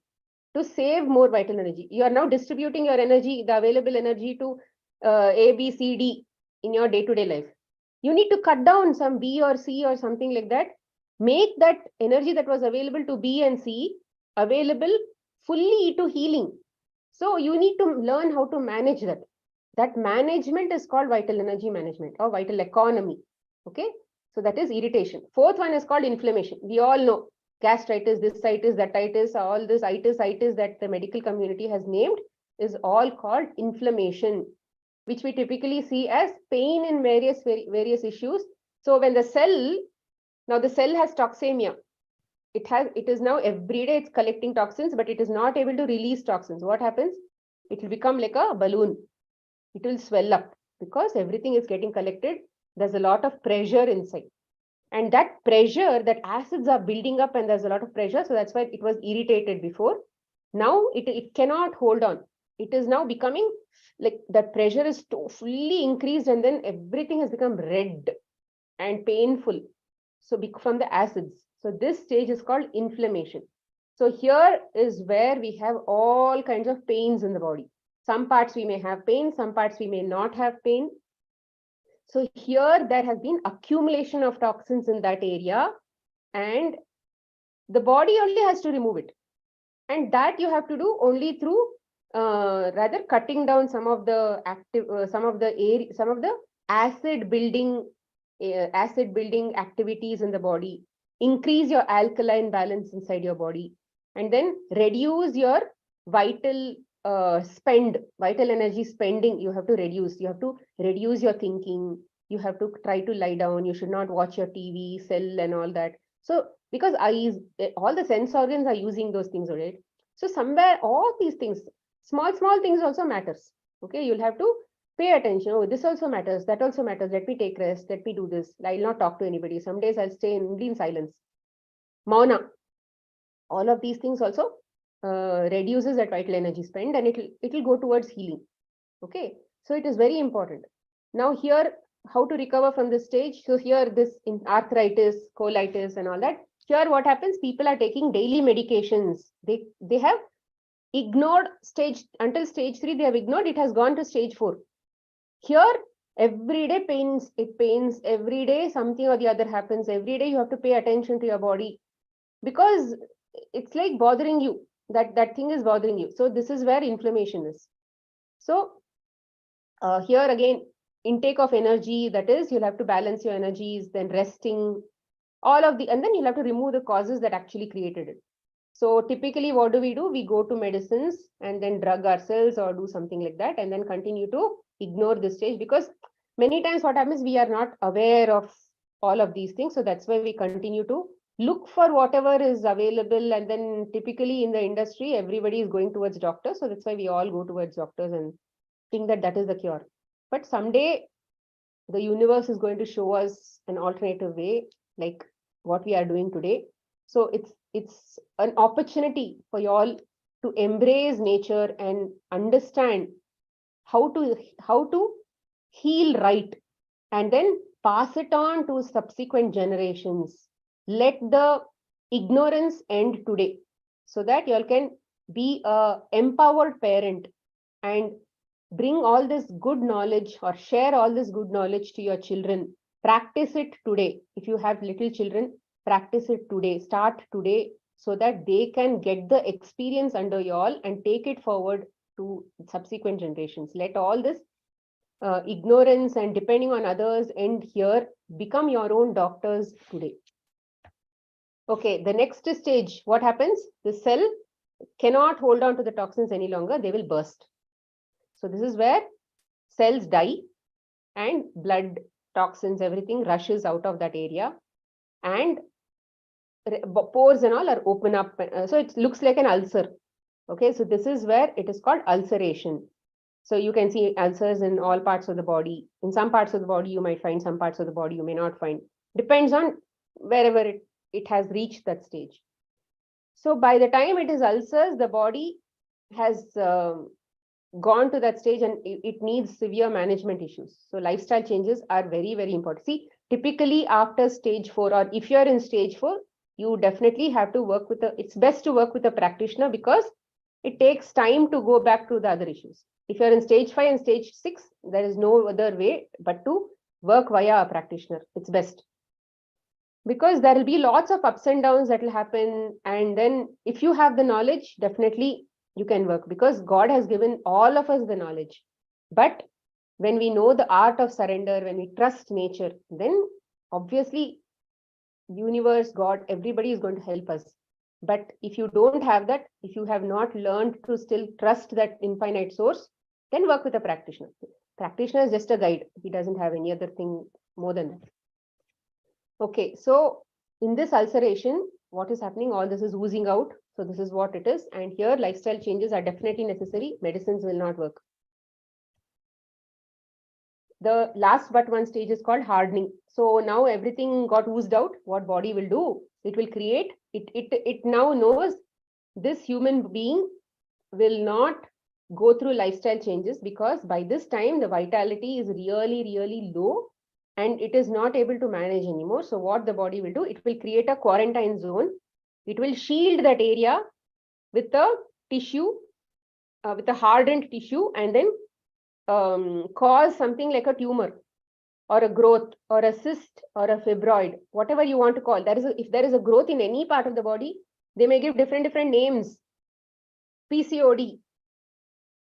to save more vital energy. You are now distributing your energy, the available energy to A, B, C, D in your day-to-day life. You need to cut down some B or C or something like that. Make that energy that was available to B and C available fully to healing. So you need to learn how to manage that. That management is called vital energy management or vital economy. Okay. So that is irritation. Fourth one is called inflammation. We all know gastritis, this itis, that itis, all this itis that the medical community has named is all called inflammation. which we typically see as pain in various issues. So when the cell, now the cell has toxemia. It is now every day it's collecting toxins, but it is not able to release toxins. What happens? It will become like a balloon. It will swell up because everything is getting collected. There's a lot of pressure inside. And that pressure, that acids are building up and there's a lot of pressure. So that's why it was irritated before. Now it cannot hold on. It is now becoming like that pressure is fully increased and then everything has become red and painful. So from the acids. So this stage is called inflammation. So here is where we have all kinds of pains in the body. Some parts we may have pain, some parts we may not have pain. So here there has been accumulation of toxins in that area and the body only has to remove it. And that you have to do only through rather cutting down some of the acid building activities in the body, increase your alkaline balance inside your body, and then reduce your vital energy spending. You have to reduce your thinking. You have to try to lie down. You should not watch your TV, cell and all that. So because all the sense organs are using those things, right? So somewhere all these things, small things also matters. Okay, you'll have to pay attention. Oh, this also matters, that also matters. Let me take rest. Let me do this. I'll not talk to anybody. Some days I'll stay in silence. Mauna. All of these things also reduces that vital energy spend and it'll go towards healing. Okay, so it is very important. Now here, how to recover from this stage? So here, this in arthritis, colitis, and all that. Here, what happens? People are taking daily medications. They have ignored until stage 3. They have ignored. It has gone to stage 4. Here, every day pains. It pains every day. Something or the other happens every day. You have to pay attention to your body because it's like bothering you. That thing is bothering you. So this is where inflammation is. So here again, intake of energy, that is, you'll have to balance your energies, then resting, and then you'll have to remove the causes that actually created it. So typically what do? We go to medicines and then drug ourselves or do something like that and then continue to ignore this stage because many times what happens, we are not aware of all of these things. So that's why we continue to look for whatever is available. And then typically in the industry, everybody is going towards doctors. So that's why we all go towards doctors and think that is the cure. But someday the universe is going to show us an alternative way, like what we are doing today. So it's an opportunity for you all to embrace nature and understand how to heal right, and then pass it on to subsequent generations. Let the ignorance end today, so that you all can be a empowered parent and bring all this good knowledge or share all this good knowledge to your children. Practice it today. If you have little children, practice it today. Start today so that they can get the experience under you all and take it forward to subsequent generations. Let all this ignorance and depending on others end here. Become your own doctors today. Okay, the next stage, what happens? The cell cannot hold on to the toxins any longer. They will burst. So this is where cells die and blood, toxins, everything rushes out of that area and pores and all are open up. So it looks like an ulcer. Okay, so this is where it is called ulceration. So you can see ulcers in all parts of the body. In some parts of the body, you might find, some parts of the body you may not find. Depends on wherever it has reached that stage. So by the time it is ulcers, the body has gone to that stage and it needs severe management issues. So lifestyle changes are very, very important. See, typically after stage 4, or if you're in stage 4, you definitely have to work with it's best to work with a practitioner because it takes time to go back to the other issues. If you're in stage 5 and stage 6, there is no other way but to work via a practitioner. It's best. Because there will be lots of ups and downs that will happen. And then if you have the knowledge, definitely you can work because God has given all of us the knowledge. But when we know the art of surrender, when we trust nature, then obviously universe, God, everybody is going to help us. But if you don't have that, if you have not learned to still trust that infinite source, then work with a practitioner. Practitioner is just a guide. He doesn't have any other thing more than that. Okay, so in this ulceration, what is happening? All this is oozing out. So this is what it is. And here lifestyle changes are definitely necessary. Medicines will not work. The last but one stage is called hardening. So now everything got oozed out. What body will do? It will create, it now knows this human being will not go through lifestyle changes, because by this time the vitality is really, really low and it is not able to manage anymore. So what the body will do, it will create a quarantine zone. It will shield that area with a tissue, with a hardened tissue, and then cause something like a tumor or a growth or a cyst or a fibroid, whatever you want to call. If there is a growth in any part of the body, they may give different names. PCOD,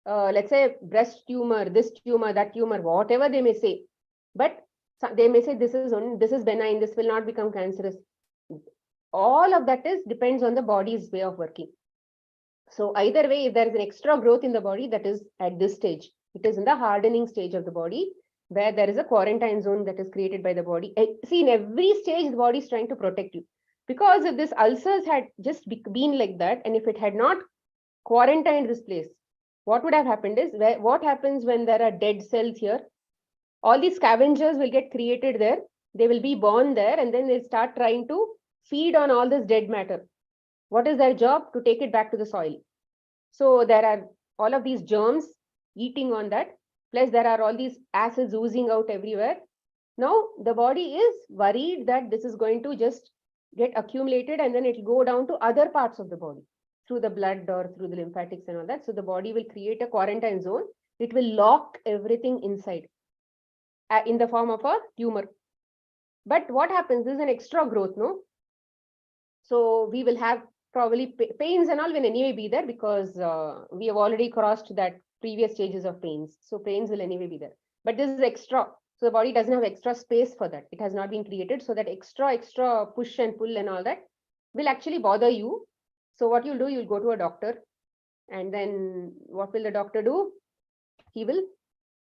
let's say breast tumor, this tumor, that tumor, whatever they may say. But they may say this is benign, this will not become cancerous. All of that depends on the body's way of working. So either way, if there is an extra growth in the body, that is at this stage. It is in the hardening stage of the body, where there is a quarantine zone that is created by the body. See, in every stage, the body is trying to protect you. Because if this ulcers had just been like that, and if it had not quarantined this place, what would have happened is, what happens when there are dead cells here? All these scavengers will get created there. They will be born there, and then they'll start trying to feed on all this dead matter. What is their job? To take it back to the soil. So there are all of these germs eating on that. Plus there are all these acids oozing out everywhere. Now the body is worried that this is going to just get accumulated and then it will go down to other parts of the body through the blood or through the lymphatics and all that. So the body will create a quarantine zone. It will lock everything inside in the form of a tumor. But what happens is an extra growth, no? So we will have probably pains and all will anyway be there, because we have already crossed that previous stages of pains. So pains will anyway be there. But this is extra. So the body doesn't have extra space for that. It has not been created. So that extra push and pull and all that will actually bother you. So what you'll do, you'll go to a doctor. And then what will the doctor do? He will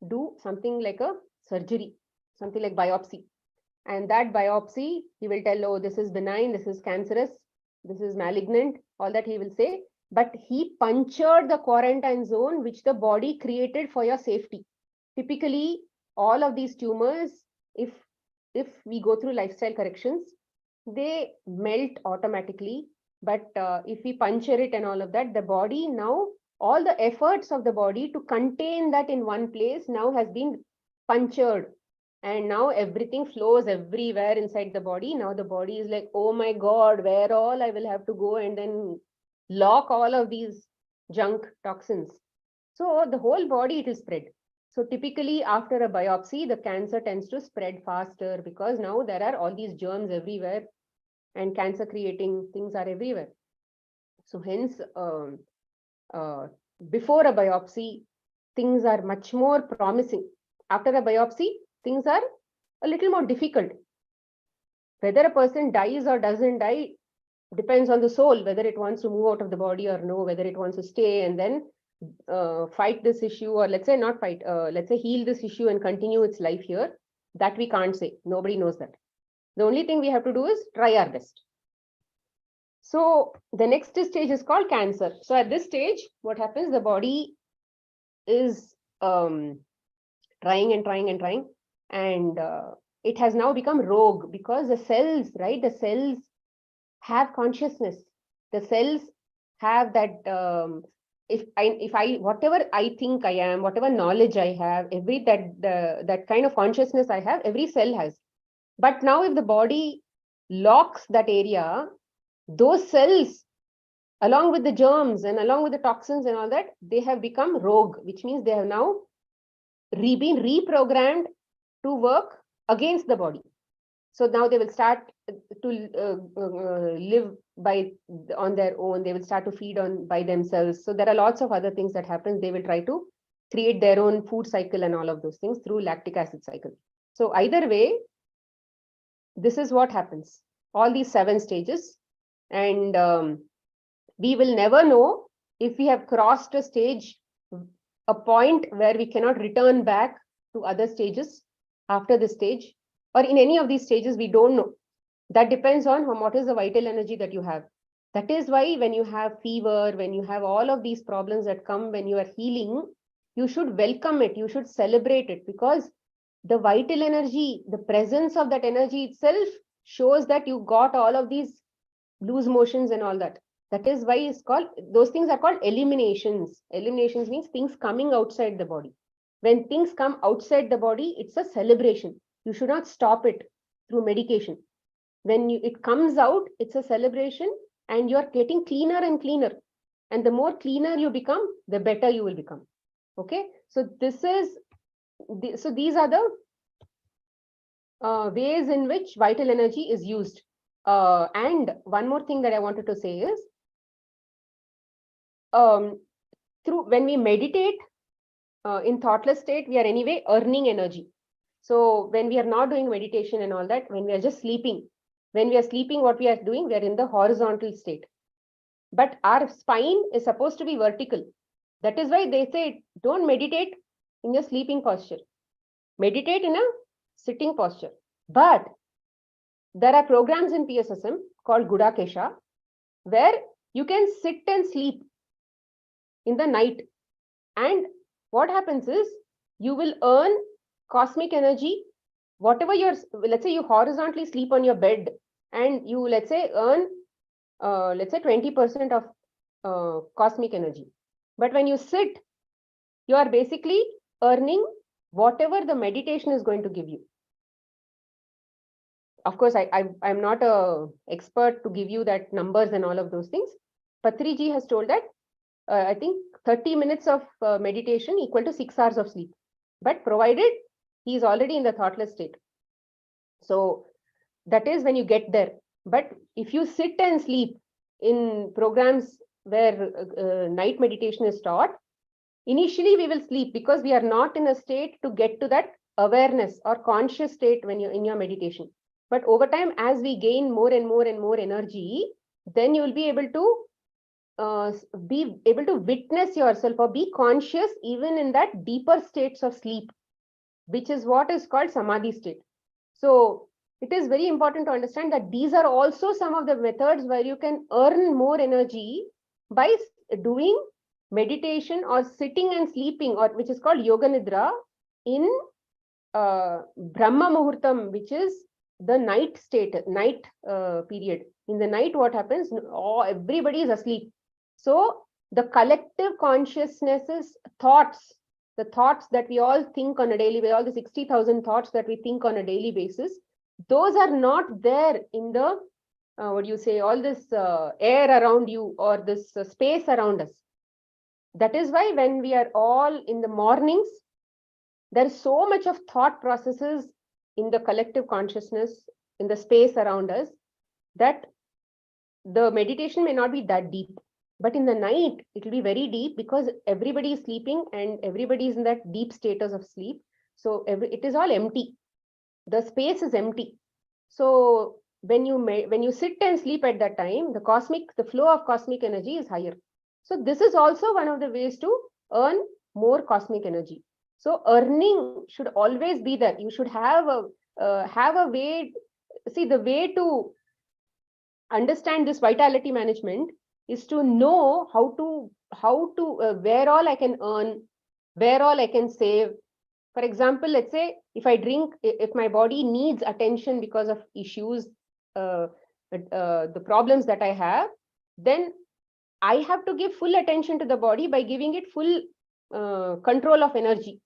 do something like a surgery, something like biopsy. And that biopsy, he will tell, oh, this is benign, this is cancerous, this is malignant, all that he will say. But he punctured the quarantine zone which the body created for your safety. Typically, all of these tumors, if we go through lifestyle corrections, they melt automatically. But if we puncture it and all of that, the body now, all the efforts of the body to contain that in one place now has been punctured. And now everything flows everywhere inside the body. Now the body is like, oh my God, where all I will have to go and then lock all of these junk toxins. So the whole body, it will spread. So typically after a biopsy, the cancer tends to spread faster, because now there are all these germs everywhere and cancer creating things are everywhere. So hence, before a biopsy, things are much more promising. After a biopsy, things are a little more difficult. Whether a person dies or doesn't die depends on the soul, whether it wants to move out of the body or no, whether it wants to stay and then fight this issue, or let's say not fight, let's say heal this issue and continue its life here. That we can't say. Nobody knows that. The only thing we have to do is try our best. So the next stage is called cancer. So at this stage, what happens? The body is trying and trying and trying. And it has now become rogue, because the cells, right? The cells have consciousness. The cells have that, if I whatever I think I am, whatever knowledge I have, that kind of consciousness I have, every cell has. But now if the body locks that area, those cells, along with the germs and along with the toxins and all that, they have become rogue, which means they have now been reprogrammed to work against the body. So now they will start to live on their own. They will start to feed by themselves. So there are lots of other things that happen. They will try to create their own food cycle and all of those things through lactic acid cycle. So either way, this is what happens. All these 7 stages. And we will never know if we have crossed a stage a point where we cannot return back to other stages after this stage, or in any of these stages, we don't know. That depends on what is the vital energy that you have. That is why when you have fever, when you have all of these problems that come when you are healing, you should welcome it, you should celebrate it, because the vital energy, the presence of that energy itself shows that you got all of these loose motions and all that. That is why it's called, those things are called eliminations. Eliminations means things coming outside the body. When things come outside the body, it's a celebration. You should not stop it through medication. When it comes out, it's a celebration, and you're getting cleaner and cleaner. And the more cleaner you become, the better you will become. Okay, so this is, so these are the ways in which vital energy is used. And one more thing that I wanted to say is, when we meditate in thoughtless state, we are anyway earning energy. So when we are not doing meditation and all that, when we are just sleeping, what we are doing, we are in the horizontal state. But our spine is supposed to be vertical. That is why they say, don't meditate in your sleeping posture. Meditate in a sitting posture. But there are programs in PSSM called Gudakesha, where you can sit and sleep in the night. And what happens is, you will earn cosmic energy. Whatever let's say you horizontally sleep on your bed, and you, let's say, earn, let's say 20% of cosmic energy. But when you sit, you are basically earning whatever the meditation is going to give you. Of course, I'm not an expert to give you that numbers and all of those things. Patri ji has told that, I think 30 minutes of meditation equal to 6 hours of sleep. But provided he is already in the thoughtless state. So that is when you get there. But if you sit and sleep in programs where night meditation is taught, initially we will sleep because we are not in a state to get to that awareness or conscious state when you're in your meditation. But over time, as we gain more and more and more energy, then you will be able to witness yourself or be conscious even in that deeper states of sleep, which is what is called samadhi state. So it is very important to understand that these are also some of the methods where you can earn more energy by doing meditation or sitting and sleeping, or which is called yoga nidra, in Brahma Muhurtam, which is the night state, night period. In the night, what happens? Everybody is asleep. So the collective consciousness's thoughts, the thoughts that we all think on a daily basis, all the 60,000 thoughts that we think on a daily basis, those are not there in the, all this air around you or this space around us. That is why when we are all in the mornings, there is so much of thought processes in the collective consciousness, in the space around us, that the meditation may not be that deep. But in the night, it will be very deep because everybody is sleeping and everybody is in that deep status of sleep. So it is all empty. The space is empty. So when you sit and sleep at that time, the flow of cosmic energy is higher. So this is also one of the ways to earn more cosmic energy. So earning should always be there. You should have a way. See, the way to understand this vitality management is to know how to where all I can earn, where all I can save. For example, let's say if my body needs attention because of issues, the problems that I have, then I have to give full attention to the body by giving it full control of energy.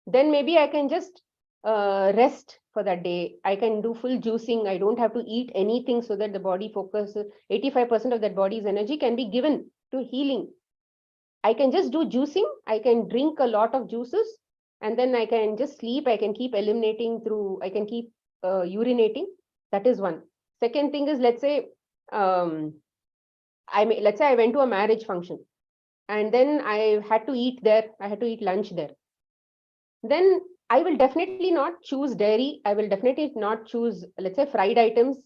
Then maybe I can just rest for that day. I can do full juicing. I don't have to eat anything so that the body focuses. 85% of that body's energy can be given to healing. I can just do juicing. I can drink a lot of juices, and then I can just sleep. I can keep eliminating I can keep urinating. That is one. Second thing is, let's say I went to a marriage function and then I had to eat there. I had to eat lunch there. Then I will definitely not choose dairy. I will definitely not choose, let's say, fried items,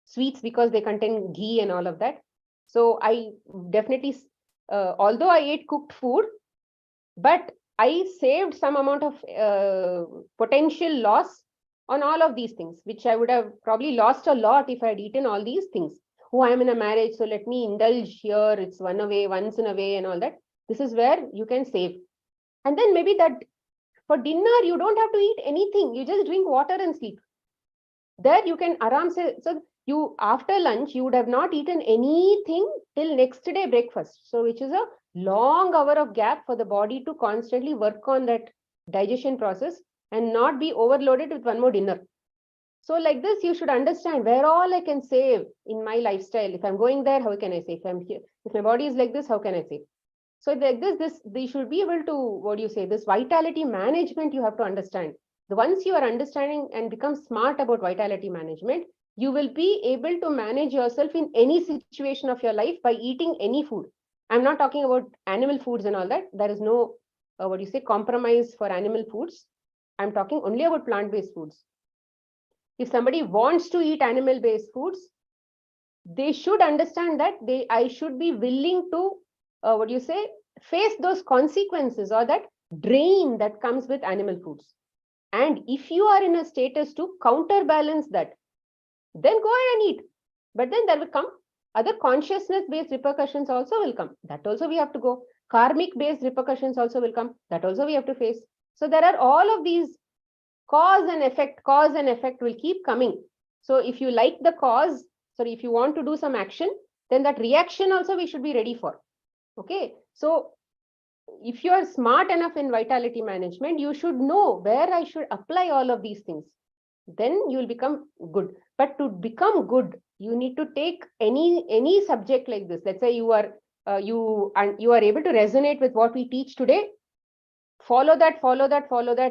sweets, because they contain ghee and all of that. So I definitely, although I ate cooked food, but I saved some amount of potential loss on all of these things, which I would have probably lost a lot if I had eaten all these things. Oh, I'm in a marriage, so let me indulge here. It's once in a way, and all that. This is where you can save. And then maybe that for dinner, you don't have to eat anything. You just drink water and sleep. There you can aram say, so you after lunch, you would have not eaten anything till next day breakfast. So which is a long hour of gap for the body to constantly work on that digestion process and not be overloaded with one more dinner. So like this, you should understand where all I can save in my lifestyle. If I'm going there, how can I save? If I'm here, if my body is like this, how can I save? So like this, they should be able to, what do you say, this vitality management you have to understand. Once you are understanding and become smart about vitality management, you will be able to manage yourself in any situation of your life by eating any food. I'm not talking about animal foods and all that. There is no, what do you say, compromise for animal foods. I'm talking only about plant-based foods. If somebody wants to eat animal-based foods, they should understand that I should be willing to, what do you say, face those consequences or that drain that comes with animal foods. And if you are in a status to counterbalance that, then go ahead and eat. But then there will come other consciousness-based repercussions also will come. That also we have to go. Karmic-based repercussions also will come. That also we have to face. So there are all of these cause and effect will keep coming. So if you like the cause, sorry, if you want to do some action, then that reaction also we should be ready for. Okay. So if you are smart enough in vitality management, you should know where I should apply all of these things. Then you will become good. But to become good, you need to take any subject like this. Let's say you are you are able to resonate with what we teach today. Follow that.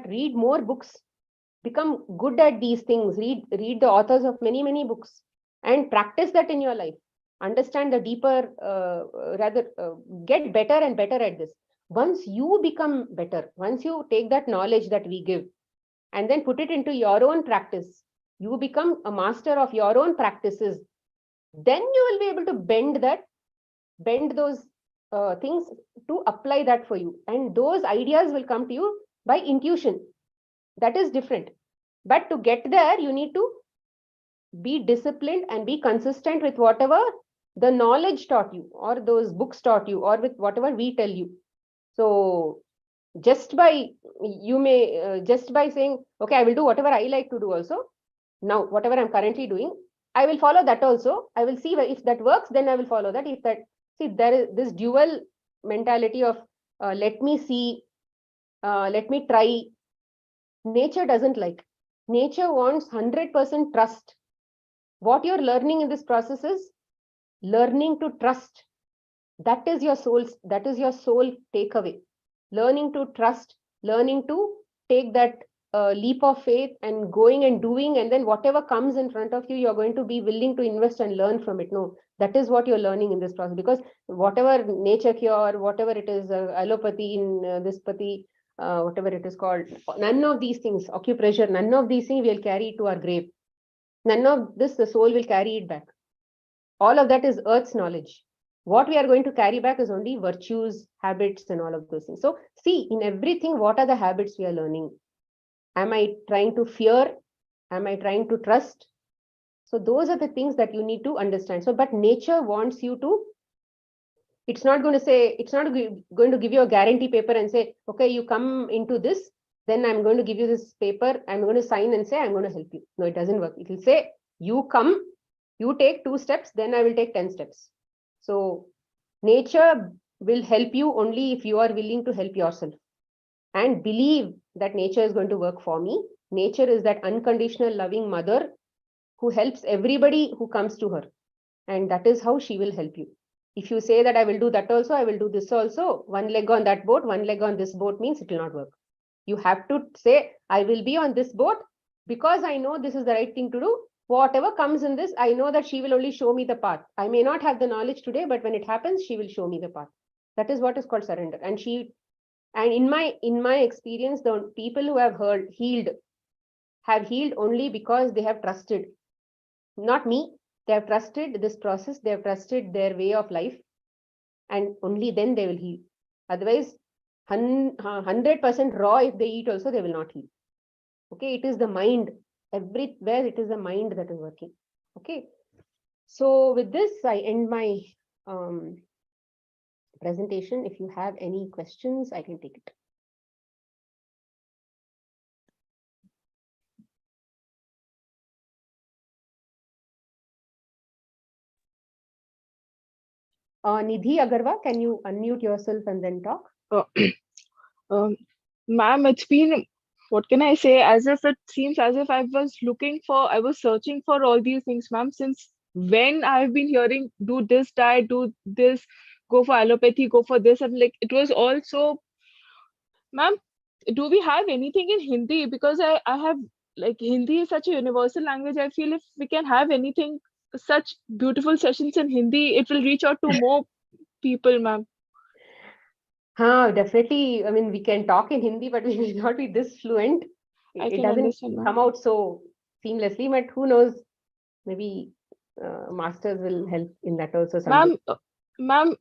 Read more books. Become good at these things. Read the authors of many books and practice that in your life. Understand the deeper, get better and better at this. Once you become better, once you take that knowledge that we give and then put it into your own practice, you become a master of your own practices. Then you will be able to bend those things to apply that for you. And those ideas will come to you by intuition. That is different. But to get there, you need to be disciplined and be consistent with whatever the knowledge taught you or those books taught you or with whatever we tell you. So just by saying, okay, I will do whatever I like to do also. Now, whatever I'm currently doing, I will follow that also. I will see if that works, then I will follow that. If that, see, there is this dual mentality of let me see, let me try. Nature doesn't like. Nature wants 100% trust. What you're learning in this process is learning to trust. That is your soul takeaway. Learning to trust, learning to take that leap of faith and going and doing, and then whatever comes in front of you, you're going to be willing to invest and learn from it. No, that is what you're learning in this process, because whatever nature cure, whatever it is, allopathy, in this pati, whatever it is called, none of these things, acupressure, none of these things will carry to our grave. None of this, the soul will carry it back. All of that is earth's knowledge. What we are going to carry back is only virtues, habits, and all of those things. So see, in everything, what are the habits we are learning? Am I trying to fear? Am I trying to trust? So those are the things that you need to understand. So, but nature wants you to, it's not going to say, it's not going to give you a guarantee paper and say, okay, you come into this, then I'm going to give you this paper, I'm going to sign and say, I'm going to help you. No, it doesn't work. It will say, you come, you take 2 steps, then I will take 10 steps. So nature will help you only if you are willing to help yourself and believe that nature is going to work for me. Nature is that unconditional loving mother who helps everybody who comes to her. And that is how she will help you. If you say that I will do that also, I will do this also, one leg on that boat, one leg on this boat, means it will not work. You have to say, I will be on this boat because I know this is the right thing to do. Whatever comes in this, I know that she will only show me the path. I may not have the knowledge today, but when it happens, she will show me the path. That is what is called surrender. And in my experience, the people who have healed only because they have trusted. Not me. They have trusted this process. They have trusted their way of life. And only then they will heal. Otherwise, 100% raw, if they eat also, they will not heal. Okay, it is the mind. Everywhere it is the mind that is working. Okay. So with this, I end my presentation. If you have any questions, I can take it. Nidhi Agarwal, can you unmute yourself and then talk? Ma'am, it's been, what can I say, as if it seems as if I was searching for all these things, ma'am, since when I've been hearing, do this diet, do this, go for allopathy, go for this, and like, it was also, ma'am, do we have anything in Hindi? Because I have, like, Hindi is such a universal language. I feel if we can have anything, such beautiful sessions in Hindi, it will reach out to more people, ma'am. Definitely. I mean, we can talk in Hindi, but we may not be this fluent. I It can doesn't understand, ma'am. come out so seamlessly, but who knows? Maybe masters will help in that also someday. Ma'am,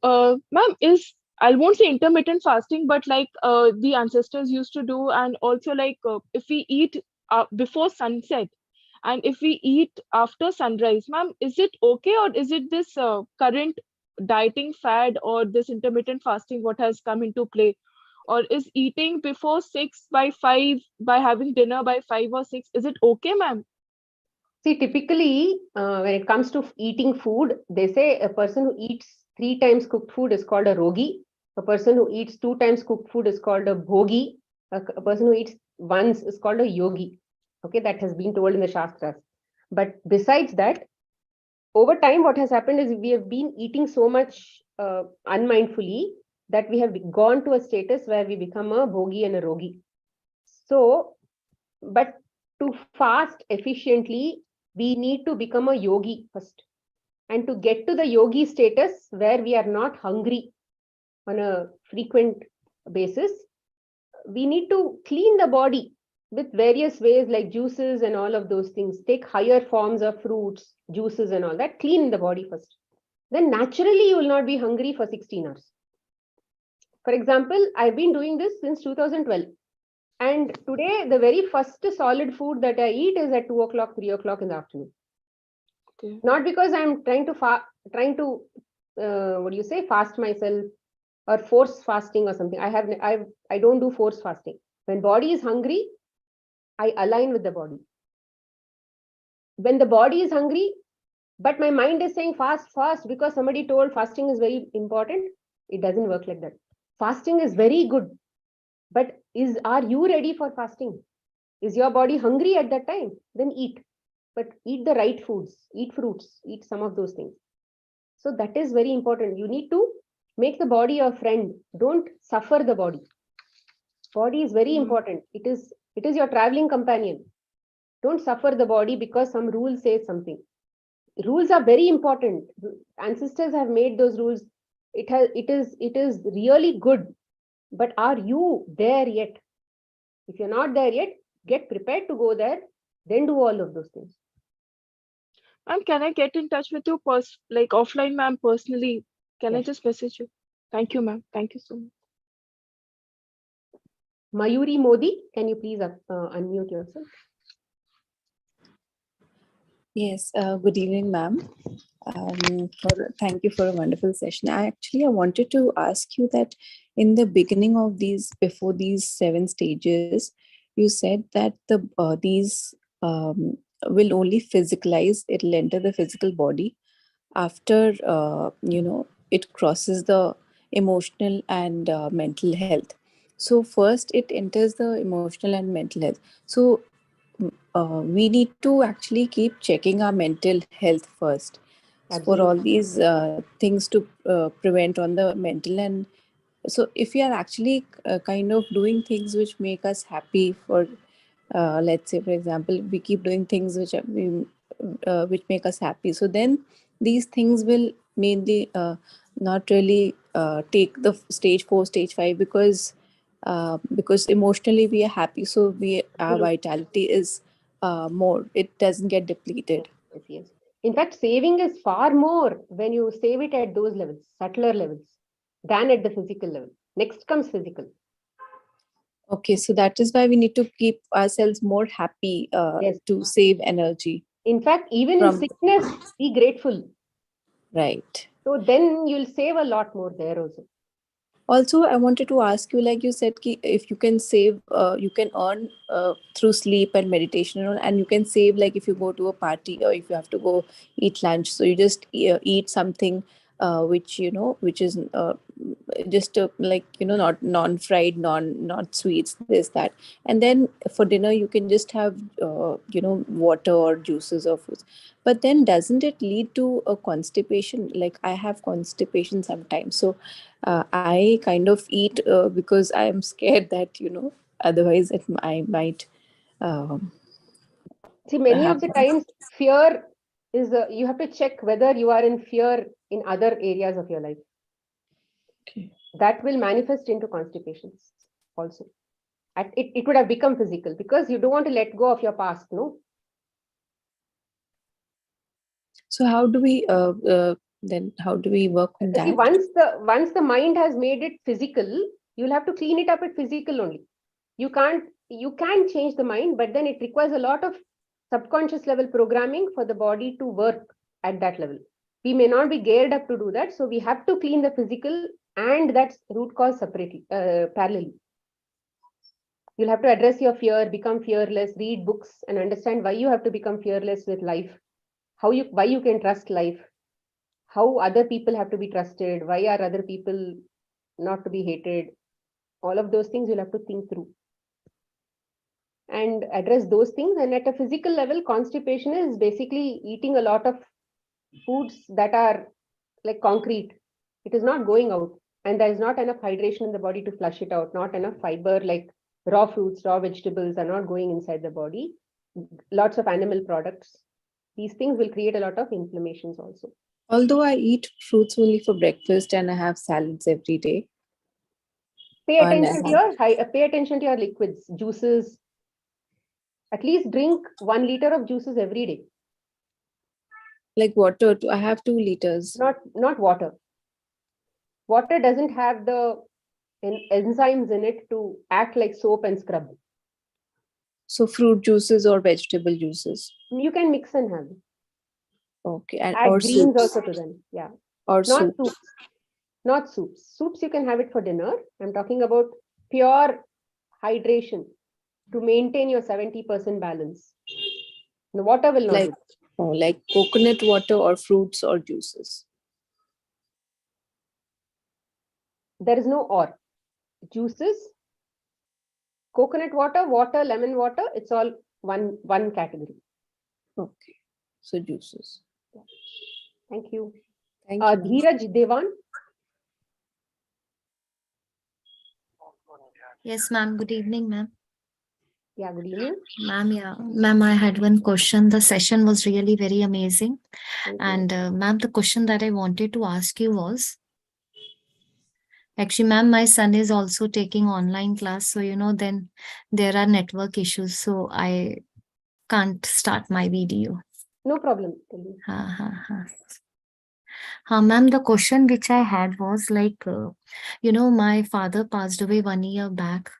is, I won't say intermittent fasting, but like the ancestors used to do, and also like if we eat before sunset, and if we eat after sunrise, ma'am, is it okay, or is it this current dieting fad or this intermittent fasting what has come into play, or is eating before 6 by 5 by having dinner by 5 or 6, is it okay, ma'am? See, typically, when it comes to eating food, they say a person who eats 3 times cooked food is called a rogi. A person who eats 2 times cooked food is called a bhogi. A person who eats once is called a yogi. Okay, that has been told in the Shastras. But besides that, over time, what has happened is we have been eating so much unmindfully that we have gone to a status where we become a bhogi and a rogi. So, but to fast efficiently, we need to become a yogi first. And to get to the yogi status where we are not hungry on a frequent basis, we need to clean the body with various ways like juices and all of those things. Take higher forms of fruits, juices and all that. Clean the body first. Then naturally you will not be hungry for 16 hours. For example, I've been doing this since 2012. And today, the very first solid food that I eat is at 2 o'clock, 3 o'clock in the afternoon. Okay. Not because I'm trying to what do you say, fast myself or force fasting or something. I don't do force fasting. When body is hungry, I align with the body. When the body is hungry, but my mind is saying fast, fast because somebody told fasting is very important, it doesn't work like that. Fasting is very good, but are you ready for fasting? Is your body hungry at that time? Then eat. But eat the right foods, eat fruits, eat some of those things. So that is very important. You need to make the body your friend. Don't suffer the body. Body is very important. It is your traveling companion. Don't suffer the body because some rule says something. Rules are very important. Ancestors have made those rules. It is really good. But are you there yet? If you're not there yet, get prepared to go there, then do all of those things. Ma'am, can I get in touch with you like offline, ma'am, personally? Can I Yes. just message you? Thank you, ma'am. Thank you so much. Mayuri Modi, can you please unmute yourself? Yes, good evening, ma'am. Thank you for a wonderful session. I wanted to ask you that in the beginning of before these 7 stages, you said that these will only physicalize, it'll enter the physical body after, it crosses the emotional and mental health. So first it enters the emotional and mental health. So we need to actually keep checking our mental health first for all Absolutely. these things to prevent on the mental. And so if we are actually kind of doing things which make us happy, for let's say for example we keep doing things which make us happy, so then these things will mainly not really take the stage 4 stage 5, because emotionally we are happy, so our Absolutely. vitality is more, it doesn't get depleted. Yes, yes. In fact, saving is far more when you save it at those levels, subtler levels, than at the physical level. Next comes physical. Okay, so that is why we need to keep ourselves more happy Yes. to save energy. In fact, even in From sickness, be grateful. right. So then you'll save a lot more there also. Also, I wanted to ask you, like you said, if you can save, you can earn through sleep and meditation, and you can save like if you go to a party or if you have to go eat lunch. So you just eat something which which is just like not non-fried, not sweets, this that, and then for dinner you can just have water or juices or fruits. But then doesn't it lead to a constipation? Like I have constipation sometimes, so I kind of eat because I am scared that otherwise I might um, See, many of have. the times, fear is you have to check whether you are in fear in other areas of your life. Okay. That will manifest into constipations also. It would have become physical because you don't want to let go of your past, no? So how do we work on See, that? once the mind has made it physical, you'll have to clean it up at physical only. You can change the mind, but then it requires a lot of subconscious level programming for the body to work at that level. We may not be geared up to do that, so we have to clean the physical and that's root cause separately, parallelly. You'll have to address your fear, become fearless, read books, and understand why you have to become fearless with life. Why you can trust life, how other people have to be trusted, why are other people not to be hated. All of those things you'll have to think through and address those things. And at a physical level, constipation is basically eating a lot of foods that are like concrete. It is not going out, and there is not enough hydration in the body to flush it out, not enough fiber, like raw fruits, raw vegetables are not going inside the body. Lots of animal products. These things will create a lot of inflammations also. Although I eat fruits only for breakfast and I have salads every day. Pay And attention to your liquids, juices. At least drink 1 liter of juices every day. like water, I have 2 liters. Not water. Water doesn't have the enzymes in it to act like soap and scrub. So fruit juices or vegetable juices. You can mix and have. Okay, and Add or greens soups. also to them. Yeah. Or Not soup. soups. Not soups. Soups you can have it for dinner. I'm talking about pure hydration to maintain your 70% balance. The water will not Like do. like coconut water or fruits or juices. There is no or. Juices, coconut water, lemon water, it's all one category. Okay, so juices. Thank you. Thank you. Dheeraj Devan. Yes, ma'am. Good evening, ma'am. Yeah, good evening. Ma'am, I had one question. The session was really very amazing. Thank you. And ma'am, the question that I wanted to ask you was, actually, ma'am, my son is also taking online class. So, then there are network issues. So I can't start my video. No problem. Tell me. Ma'am, the question which I had was like, my father passed away 1 year back.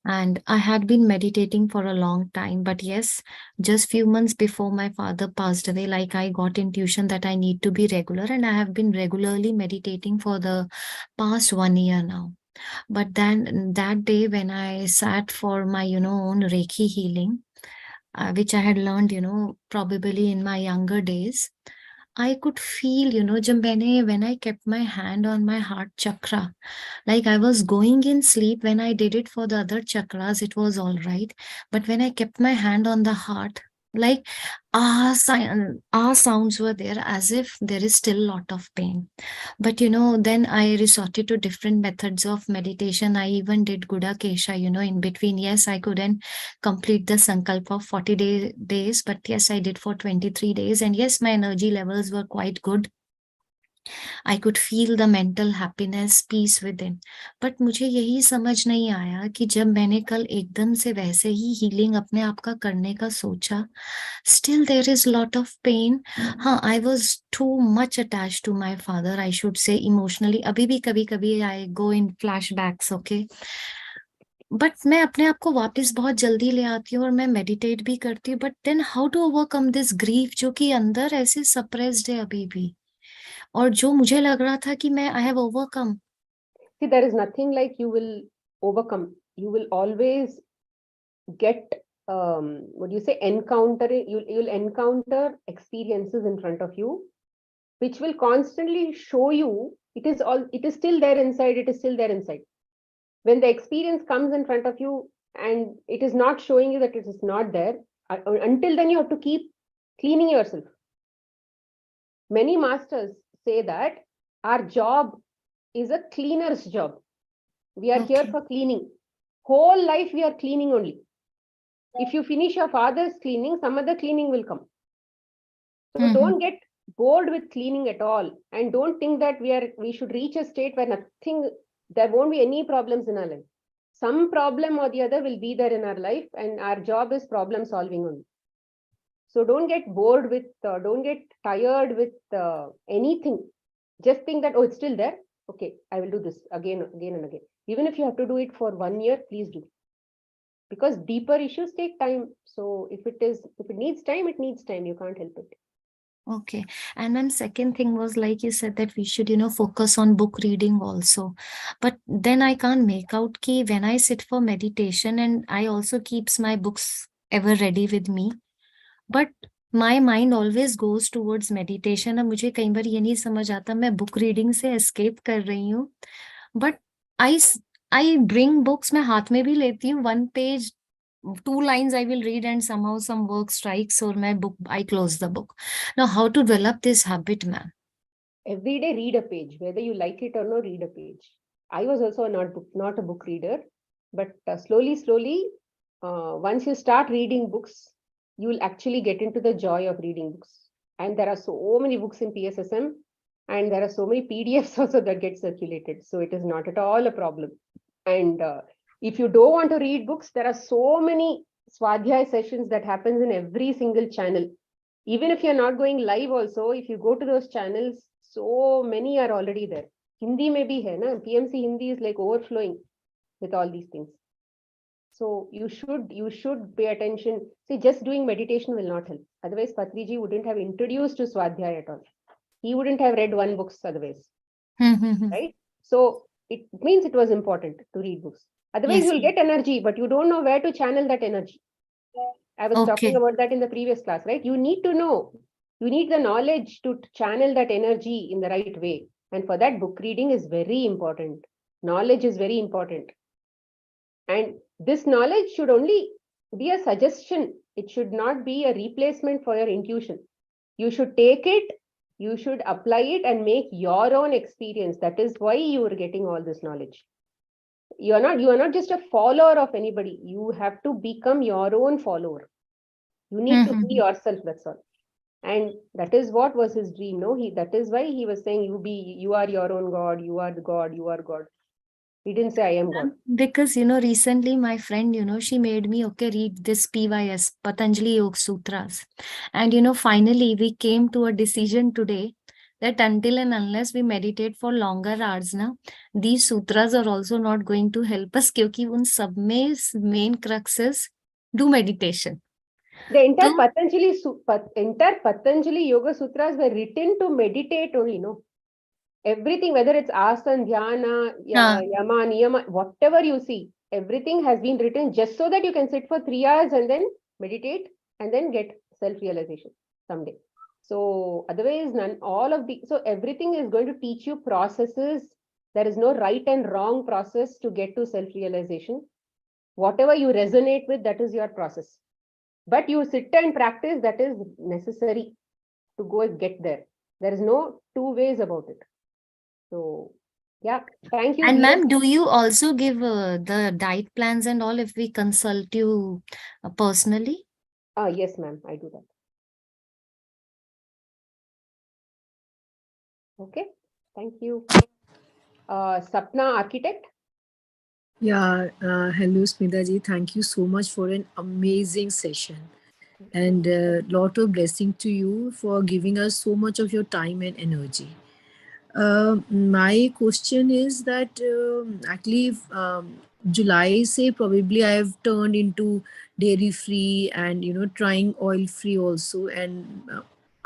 And I had been meditating for a long time, but yes, just few months before my father passed away, like I got intuition that I need to be regular, and I have been regularly meditating for the past 1 year now. But then that day when I sat for my, own Reiki healing, which I had learned, probably in my younger days, I could feel, when I kept my hand on my heart chakra, like I was going in sleep. When I did it for the other chakras, it was all right. But when I kept my hand on the heart, like sounds were there as if there is still a lot of pain. But then I resorted to different methods of meditation. I even did Guda Kesha, in between. Yes, I couldn't complete the Sankalpa of 40 days, but yes, I did for 23 days. And yes, my energy levels were quite good. I could feel the mental happiness, peace within. But मुझे यही समझ नहीं आया कि जब मैंने कल एकदम से वैसे ही healing अपने आप का करने का सोचा, still there is lot of pain. हाँ, I was too much attached to my father, I should say, emotionally. अभी भी कभी-कभी I go in flashbacks, okay? But मैं अपने आप को वापस बहुत जल्दी ले आती हूँ और मैं मेडिटेट भी करती हूँ, but then how to overcome this grief जो कि अंदर ऐसे सप्रेस्ड है अभी भी, और जो मुझे लग रहा था कि मैं I have overcome. See, there is nothing like you will overcome. You will always get what do you say, you'll encounter experiences in front of you which will constantly show you it is still there inside, it is still there inside. When the experience comes in front of you and it is not showing you that it is not there, until then you have to keep cleaning yourself. Many masters say that our job is a cleaner's job. We are here Okay. for cleaning. Whole life we are cleaning only. If you finish your father's cleaning, some other cleaning will come. So don't get bored with cleaning at all, and don't think that we should reach a state where there won't be any problems in our life. Some problem or the other will be there in our life, and our job is problem solving only. So don't get bored with, don't get tired with anything. Just think that, oh, it's still there. Okay, I will do this again and again. Even if you have to do it for 1 year, please do. Because deeper issues take time. So if it needs time, it needs time. You can't help it. Okay. And then second thing was, like you said, that we should, focus on book reading also. But then I can't make out ki when I sit for meditation, and I also keeps my books ever ready with me. But my mind always goes towards meditation. अब मुझे कई बार ये नहीं समझ आता मैं book reading से escape कर रही हूँ. But I bring books, मैं हाथ में भी लेती हूँ, 1 page, 2 lines I will read, and somehow some work strikes, or I close the book. Now, how to develop this habit, ma'am? Every day read a page, whether you like it or not, read a page. I was also not a book reader, but slowly, once you start reading books, you will actually get into the joy of reading books. And there are so many books in PSSM, and there are so many PDFs also that get circulated. So it is not at all a problem. And if you don't want to read books, there are so many Swadhyay sessions that happens in every single channel. Even if you're not going live also, if you go to those channels, so many are already there. Hindi may be hai na, PMC Hindi is like overflowing with all these things. So you should pay attention. See, just doing meditation will not help. Otherwise, Patriji wouldn't have introduced to Swadhyay at all. He wouldn't have read 1 book otherwise. Right? So it means it was important to read books. Otherwise, Yes. you'll get energy, but you don't know where to channel that energy. I was talking about that in the previous class, right? You need to know. You need the knowledge to channel that energy in the right way. And for that, book reading is very important. Knowledge is very important. And this knowledge should only be a suggestion. It should not be a replacement for your intuition. You should take it, you should apply it and make your own experience. That is why you are getting all this knowledge. You are not just a follower of anybody. You have to become your own follower. You need to be yourself, that's all. And that is what was his dream. No, that is why he was saying, you are your own God, you are the God, you are God. He didn't say I am God. Because, recently my friend, she made me, read this PYS, Patanjali Yoga Sutras. And, finally we came to a decision today that until and unless we meditate for longer hours, these sutras are also not going to help us, क्योंकि उन सब में main crux is do meditation. The entire Patanjali Yoga Sutras were written to meditate only, no? Everything, whether it's asana, dhyana, yama, niyama, whatever you see, everything has been written just so that you can sit for 3 hours and then meditate and then get self-realization someday. So otherwise, so everything is going to teach you processes. There is no right and wrong process to get to self-realization. Whatever you resonate with, that is your process. But you sit and practice, that is necessary to go and get there. There is no 2 ways about it. So, yeah, thank you. And ma'am, do you also give the diet plans and all if we consult you personally? Yes, ma'am, I do that. Okay, thank you. Sapna, architect. Yeah, hello Smita ji. Thank you so much for an amazing session, and lot of blessing to you for giving us so much of your time and energy. My question is that actually July say probably I have turned into dairy free and trying oil free also. And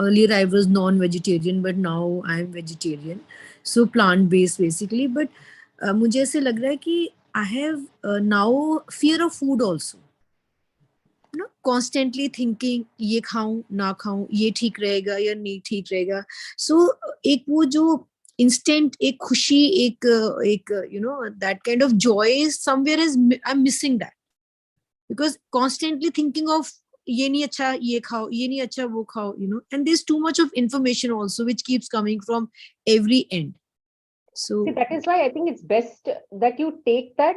earlier I was non-vegetarian, but now I am vegetarian, so plant based basically. But मुझे ऐसे लग रहा है कि I have now fear of food also. Constantly thinking ये खाऊं ना खाऊं, ये ठीक रहेगा या नहीं ठीक रहेगा. So एक वो जो instant एक खुशी, एक that kind of joy is somewhere is I'm missing that, because constantly thinking of ये नहीं अच्छा ये खाओ, ये नहीं अच्छा वो खाओ, and there's too much of information also which keeps coming from every end. So See, that is why I think it's best that you take that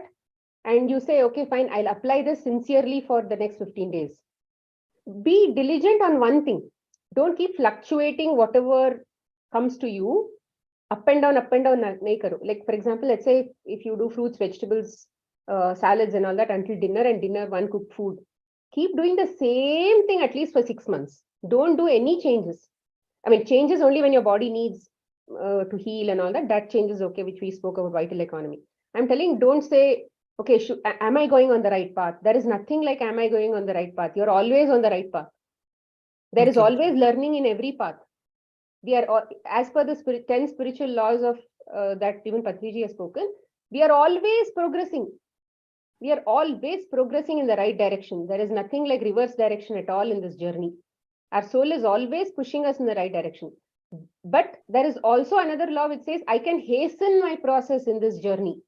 and you say, okay, fine, I'll apply this sincerely for the next 15 days. Be diligent on one thing. Don't keep fluctuating whatever comes to you. Up and down, nahi karo. Like, for example, let's say if you do fruits, vegetables, salads and all that until dinner, and dinner one cooked food. Keep doing the same thing at least for 6 months. Don't do any changes. I mean, changes only when your body needs to heal and all that. That changes, okay, which we spoke about vital economy. I'm telling, don't say, okay, am I going on the right path? There is nothing like, am I going on the right path? You're always on the right path. There is always learning in every path. We are, as per the 10 spiritual laws of that even Patriji has spoken, we are always progressing. We are always progressing in the right direction. There is nothing like reverse direction at all in this journey. Our soul is always pushing us in the right direction. But there is also another law which says, I can hasten my process in this journey.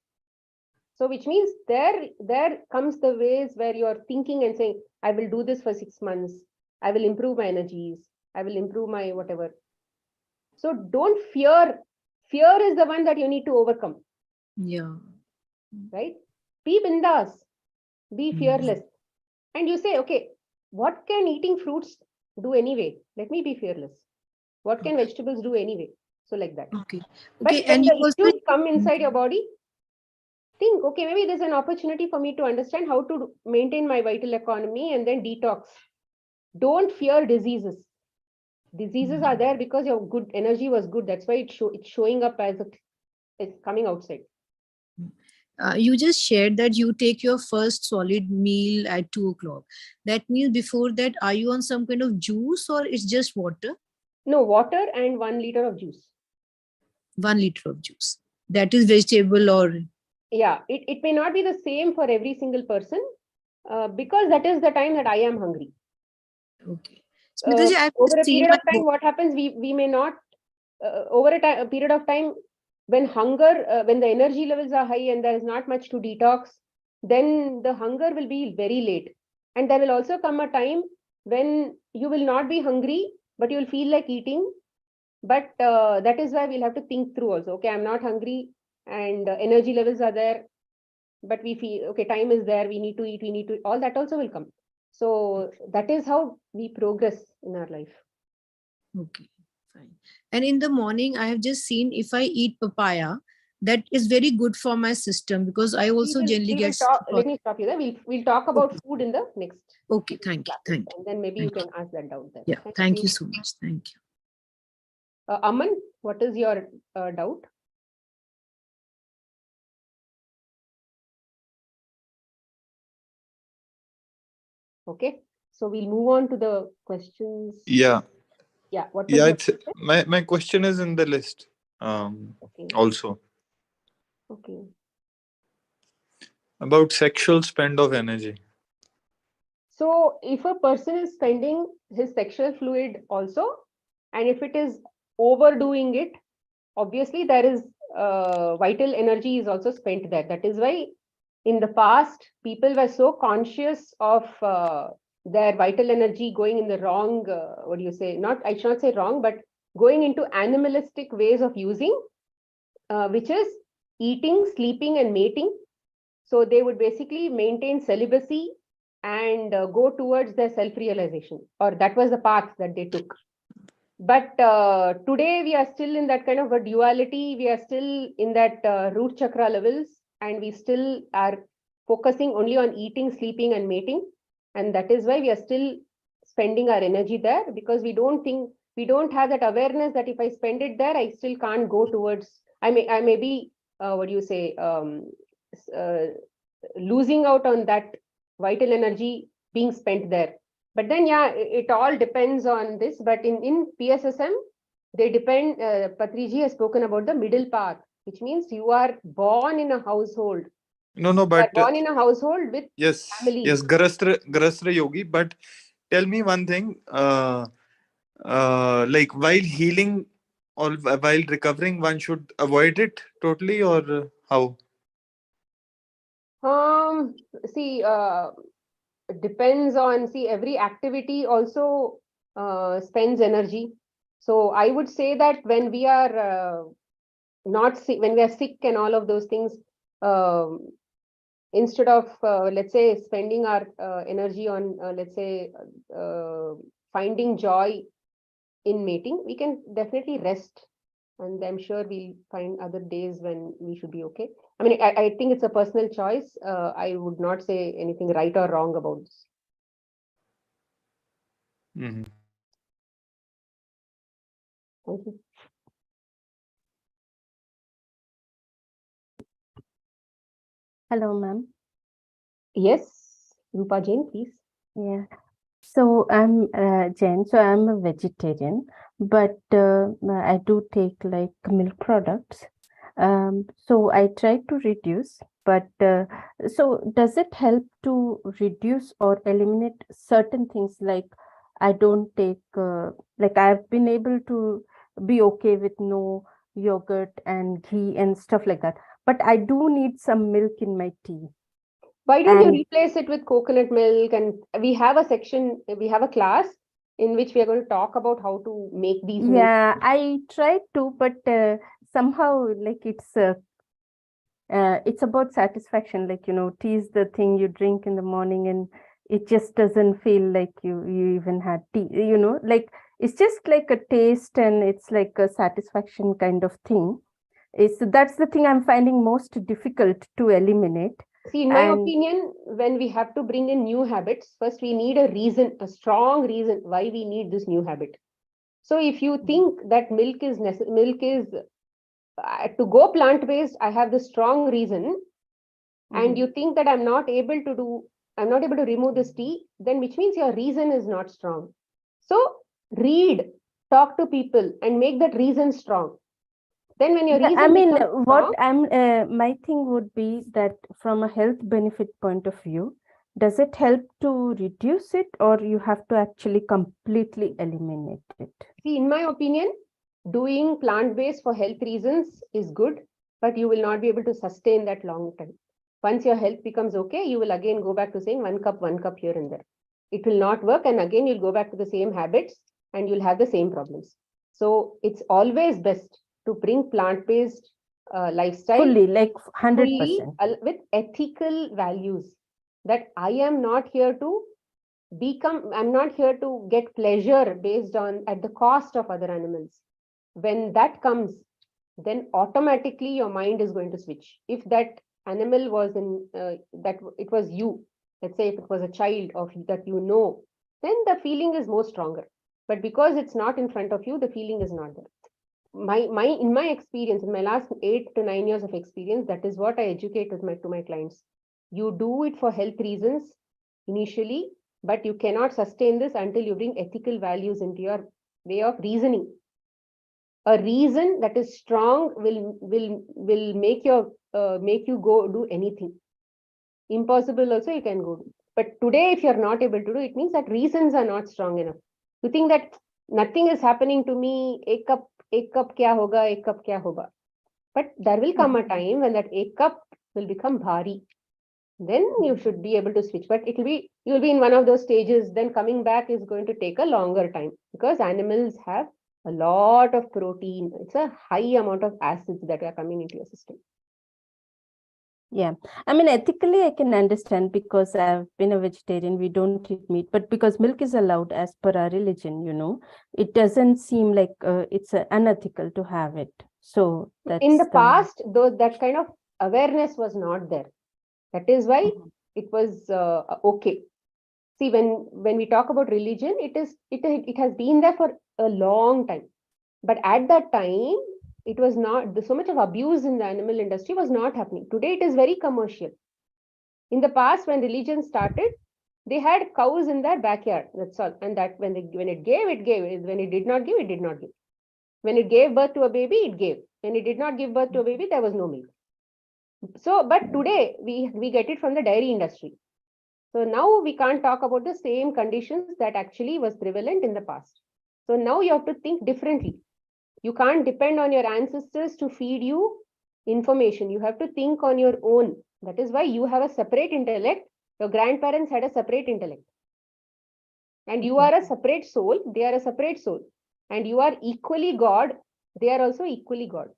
So which means there comes the ways where you're thinking and saying, I will do this for 6 months. I will improve my energies. I will improve my whatever. So don't fear. Fear is the one that you need to overcome. Yeah. Right? Be bindas. Be fearless. And you say, okay, what can eating fruits do anyway? Let me be fearless. What can vegetables do anyway? So like that. Okay. But Okay. when And the issues come inside your body, think, okay, maybe there's an opportunity for me to understand how to maintain my vital economy and then detox. Don't fear diseases. Diseases are there because your good energy was good. That's why it's showing up as it's coming outside. You just shared that you take your first solid meal at 2 o'clock. That means before that, are you on some kind of juice or it's just water? No, water and 1 liter of juice. 1 liter of juice. That is vegetable or? Yeah, it may not be the same for every single person because that is the time that I am hungry. Okay. Smitaji, over a period of time, what happens, we may not, over a period of time, when hunger, when the energy levels are high and there is not much to detox, then the hunger will be very late. And there will also come a time when you will not be hungry, but you will feel like eating. But that is why we'll have to think through also. Okay, I'm not hungry and energy levels are there, but we feel, okay, time is there, we need to eat, all that also will come. So that is how we progress in our life. Okay, fine. And in the morning, I have just seen if I eat papaya, that is very good for my system because I also generally get. Let me stop you there. We'll talk about food in the next. Okay, thank you. Thank you. And then maybe you can ask that doubt there. Yeah, thank you so much. Thank you. Aman, what is your doubt? Okay, so we'll move on to the questions. Yeah. Yeah. What? Yeah, my question is in the list. Okay. Also. Okay. About sexual spend of energy. So if a person is spending his sexual fluid also, and if it is overdoing it, obviously there is vital energy is also spent there. That is why in the past, people were so conscious of their vital energy going in the wrong, what do you say? I should not say wrong, but going into animalistic ways of using, which is eating, sleeping, and mating. So they would basically maintain celibacy and go towards their self-realization, or that was the path that they took. But today we are still in that kind of a duality. We are still in that root chakra levels, and we still are focusing only on eating, sleeping, and mating. And that is why we are still spending our energy there, because we don't have that awareness that if I spend it there, I still can't go towards, I may be, what do you say, losing out on that vital energy being spent there. But then, yeah, it all depends on this. But in PSSM, they depend, Patriji has spoken about the middle path, which means you are born in a household. No, no, You are but born in a household with yes, family. yes, Garastra Yogi. But tell me one thing, like while healing or while recovering, one should avoid it totally, or how? See, depends on, see, every activity also spends energy. So I would say that when we are not sick, when we are sick and all of those things, instead of, let's say, spending our energy on, let's say, finding joy in mating, we can definitely rest. And I'm sure we'll find other days when we should be okay. I mean, I think it's a personal choice. I would not say anything right or wrong about this. Mhm. Thank you. Hello, ma'am. Yes, Rupa Jain, please. Yeah. So I'm Jen. So I'm a vegetarian, but I do take like milk products. So I try to reduce, but so does it help to reduce or eliminate certain things? Like I don't take, like I've been able to be okay with no yogurt and ghee and stuff like that, but I do need some milk in my tea. Why don't you And replace it with coconut milk? And we have a section, we have a class in which we are going to talk about how to make these milk. yeah, I tried to, but somehow like it's about satisfaction. Like, you know, tea is the thing you drink in the morning and it just doesn't feel like you even had tea, you know, like it's just like a taste and it's like a satisfaction kind of thing. It's that's the thing I'm finding most difficult to eliminate. See, in my And opinion, when we have to bring in new habits, first we need a reason, a strong reason why we need this new habit. So if you think that milk is to go plant-based, I have the strong reason, and you think that I'm not able to remove this tea, then which means your reason is not strong. So read, talk to people, and make that reason strong. Then when your yeah, reason I mean, becomes what strong, my thing would be that from a health benefit point of view, does it help to reduce it or you have to actually completely eliminate it? see, in my opinion, doing plant-based for health reasons is good, but you will not be able to sustain that long time. Once your health becomes okay, you will again go back to saying 1 cup here and there. It will not work, and again you'll go back to the same habits and you'll have the same problems. So it's always best to bring plant-based lifestyle Fully, like fully 100%. with ethical values. That I am not here to I'm not here to get pleasure based on at the cost of other animals. When that comes, then automatically your mind is going to switch. If that animal was in that it was you, let's say if it was a child of that you know, then the feeling is more stronger. But because it's not in front of you, the feeling is not there. In my experience, in my last 8 to 9 years of experience, that is what I educate with to my clients. You do it for health reasons initially, but you cannot sustain this until you bring ethical values into your way of reasoning. A reason that is strong will make you go do anything. Impossible also you can go do. But today, if you're not able to do, it means that reasons are not strong enough. You think that nothing is happening to me, ek cup kya hoga, ek cup kya hoga. But there will come a time when that ek cup will become bhari. Then you should be able to switch. But you'll be in one of those stages, then coming back is going to take a longer time because animals have a lot of protein. It's a high amount of acids that are coming into your system. Yeah, I mean, ethically, I can understand because I've been a vegetarian, we don't eat meat, but because milk is allowed as per our religion, you know, it doesn't seem like it's unethical to have it. So that's in the past, though, that kind of awareness was not there. That is why it was okay. See, when we talk about religion, it has been there for a long time. But at that time, it was not so much of abuse in the animal industry was not happening. Today, it is very commercial. In the past, when religion started, they had cows in their backyard. That's all. And that when it gave, it gave. When it did not give, it did not give. When it gave birth to a baby, it gave. When it did not give birth to a baby, there was no milk. So, but today we get it from the dairy industry. So now we can't talk about the same conditions that actually was prevalent in the past. So now you have to think differently. You can't depend on your ancestors to feed you information. You have to think on your own. That is why you have a separate intellect. Your grandparents had a separate intellect. And you are a separate soul. They are a separate soul. And you are equally God. They are also equally God.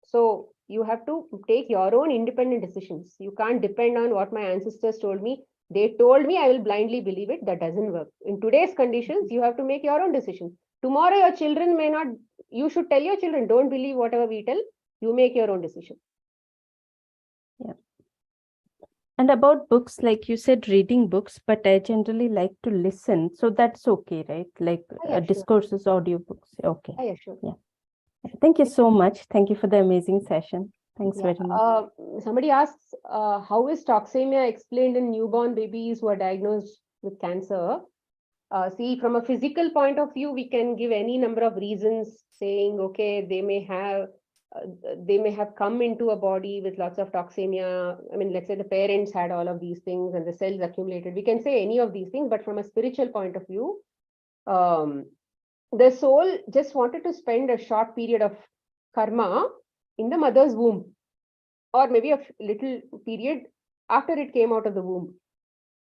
So you have to take your own independent decisions. You can't depend on what my ancestors told me. They told me, I will blindly believe it. That doesn't work. In today's conditions, you have to make your own decisions. Tomorrow, your children may not, you should tell your children, don't believe whatever we tell. You make your own decision. Yeah. And about books, like you said, reading books, but I generally like to listen. So that's okay, right? Like Sure. discourses, audiobooks. Okay. Yeah, sure. Yeah. Thank you so much. Thank you for the amazing session. Thanks very much. Somebody asks, how is toxemia explained in newborn babies who are diagnosed with cancer? See, from a physical point of view, we can give any number of reasons saying, okay, they may have come into a body with lots of toxemia. I mean, let's say the parents had all of these things and the cells accumulated. We can say any of these things, but from a spiritual point of view, the soul just wanted to spend a short period of karma in the mother's womb, or maybe a little period after it came out of the womb.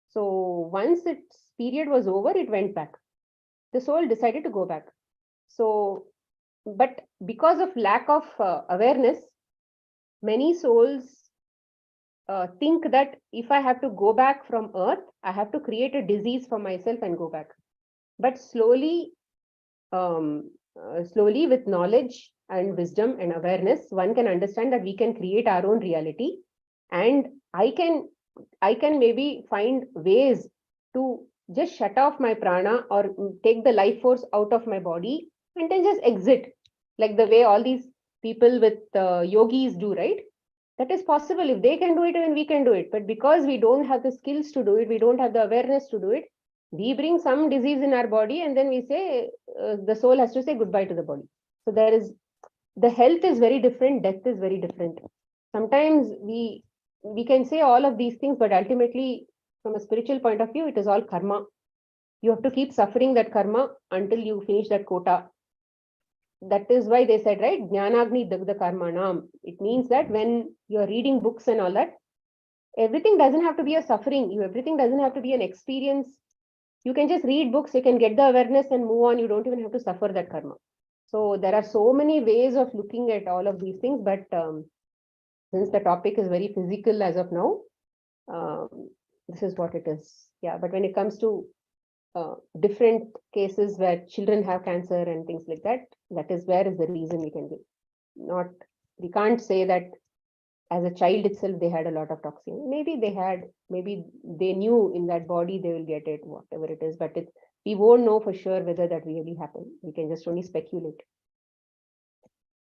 So once its period was over, it went back. The soul decided to go back. So, but because of lack of awareness, many souls think that if I have to go back from earth, I have to create a disease for myself and go back. But slowly with knowledge and wisdom and awareness, one can understand that we can create our own reality. And I can maybe find ways to just shut off my prana or take the life force out of my body and then just exit, like the way all these people with yogis do, right? That is possible. If they can do it, then we can do it. But because we don't have the skills to do it, we don't have the awareness to do it, we bring some disease in our body and then we say the soul has to say goodbye to the body. So the health is very different, death is very different. Sometimes we can say all of these things, but ultimately from a spiritual point of view, it is all karma. You have to keep suffering that karma until you finish that quota. That is why they said, right, Jnanagni Dagda Karmanam. It means that when you're reading books and all that, everything doesn't have to be a suffering. Everything doesn't have to be an experience. You can just read books, you can get the awareness and move on. You don't even have to suffer that karma. So there are so many ways of looking at all of these things, but since the topic is very physical as of now, this is what it is. Yeah, but when it comes to different cases where children have cancer and things like that, that is where is the reason we can give. We can't say that as a child itself they had a lot of toxin. Maybe they knew in that body they will get it, whatever it is, but we won't know for sure whether that really happened. We can just only speculate.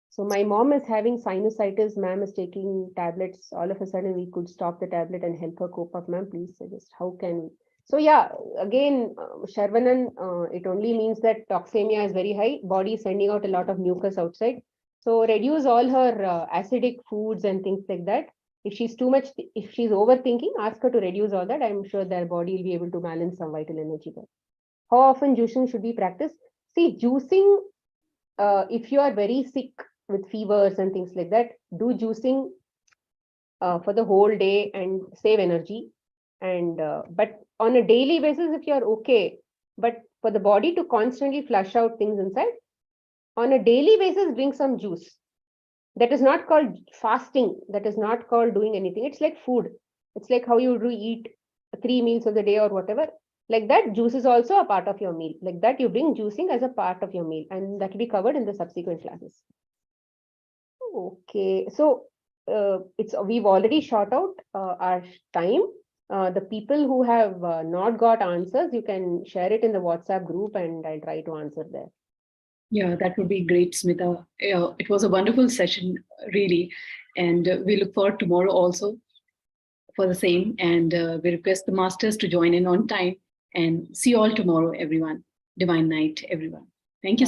So my mom is having sinusitis, ma'am is taking tablets. All of a sudden we could stop the tablet and help her cope up. Ma'am, please suggest how can we? So yeah, again, Sharvanan, it only means that toxemia is very high. Body is sending out a lot of mucus outside. So reduce all her acidic foods and things like that. If she's overthinking, ask her to reduce all that. I'm sure their body will be able to balance some vital energy there. How often juicing should be practiced? See, juicing, if you are very sick with fevers and things like that, do juicing for the whole day and save energy. And but on a daily basis, if you're okay, but for the body to constantly flush out things inside, on a daily basis, drink some juice. That is not called fasting. That is not called doing anything. It's like food. It's like how you do eat 3 meals of the day or whatever. Like that, juice is also a part of your meal. Like that, you bring juicing as a part of your meal, and that will be covered in the subsequent classes. Okay, so we've already shot out our time. The people who have not got answers, you can share it in the WhatsApp group and I'll try to answer there. Yeah, that would be great, Smita. It was a wonderful session, really. And we look forward tomorrow also. for the same. And we request the masters to join in on time. And see you all tomorrow, everyone. Divine night, everyone. Thank you.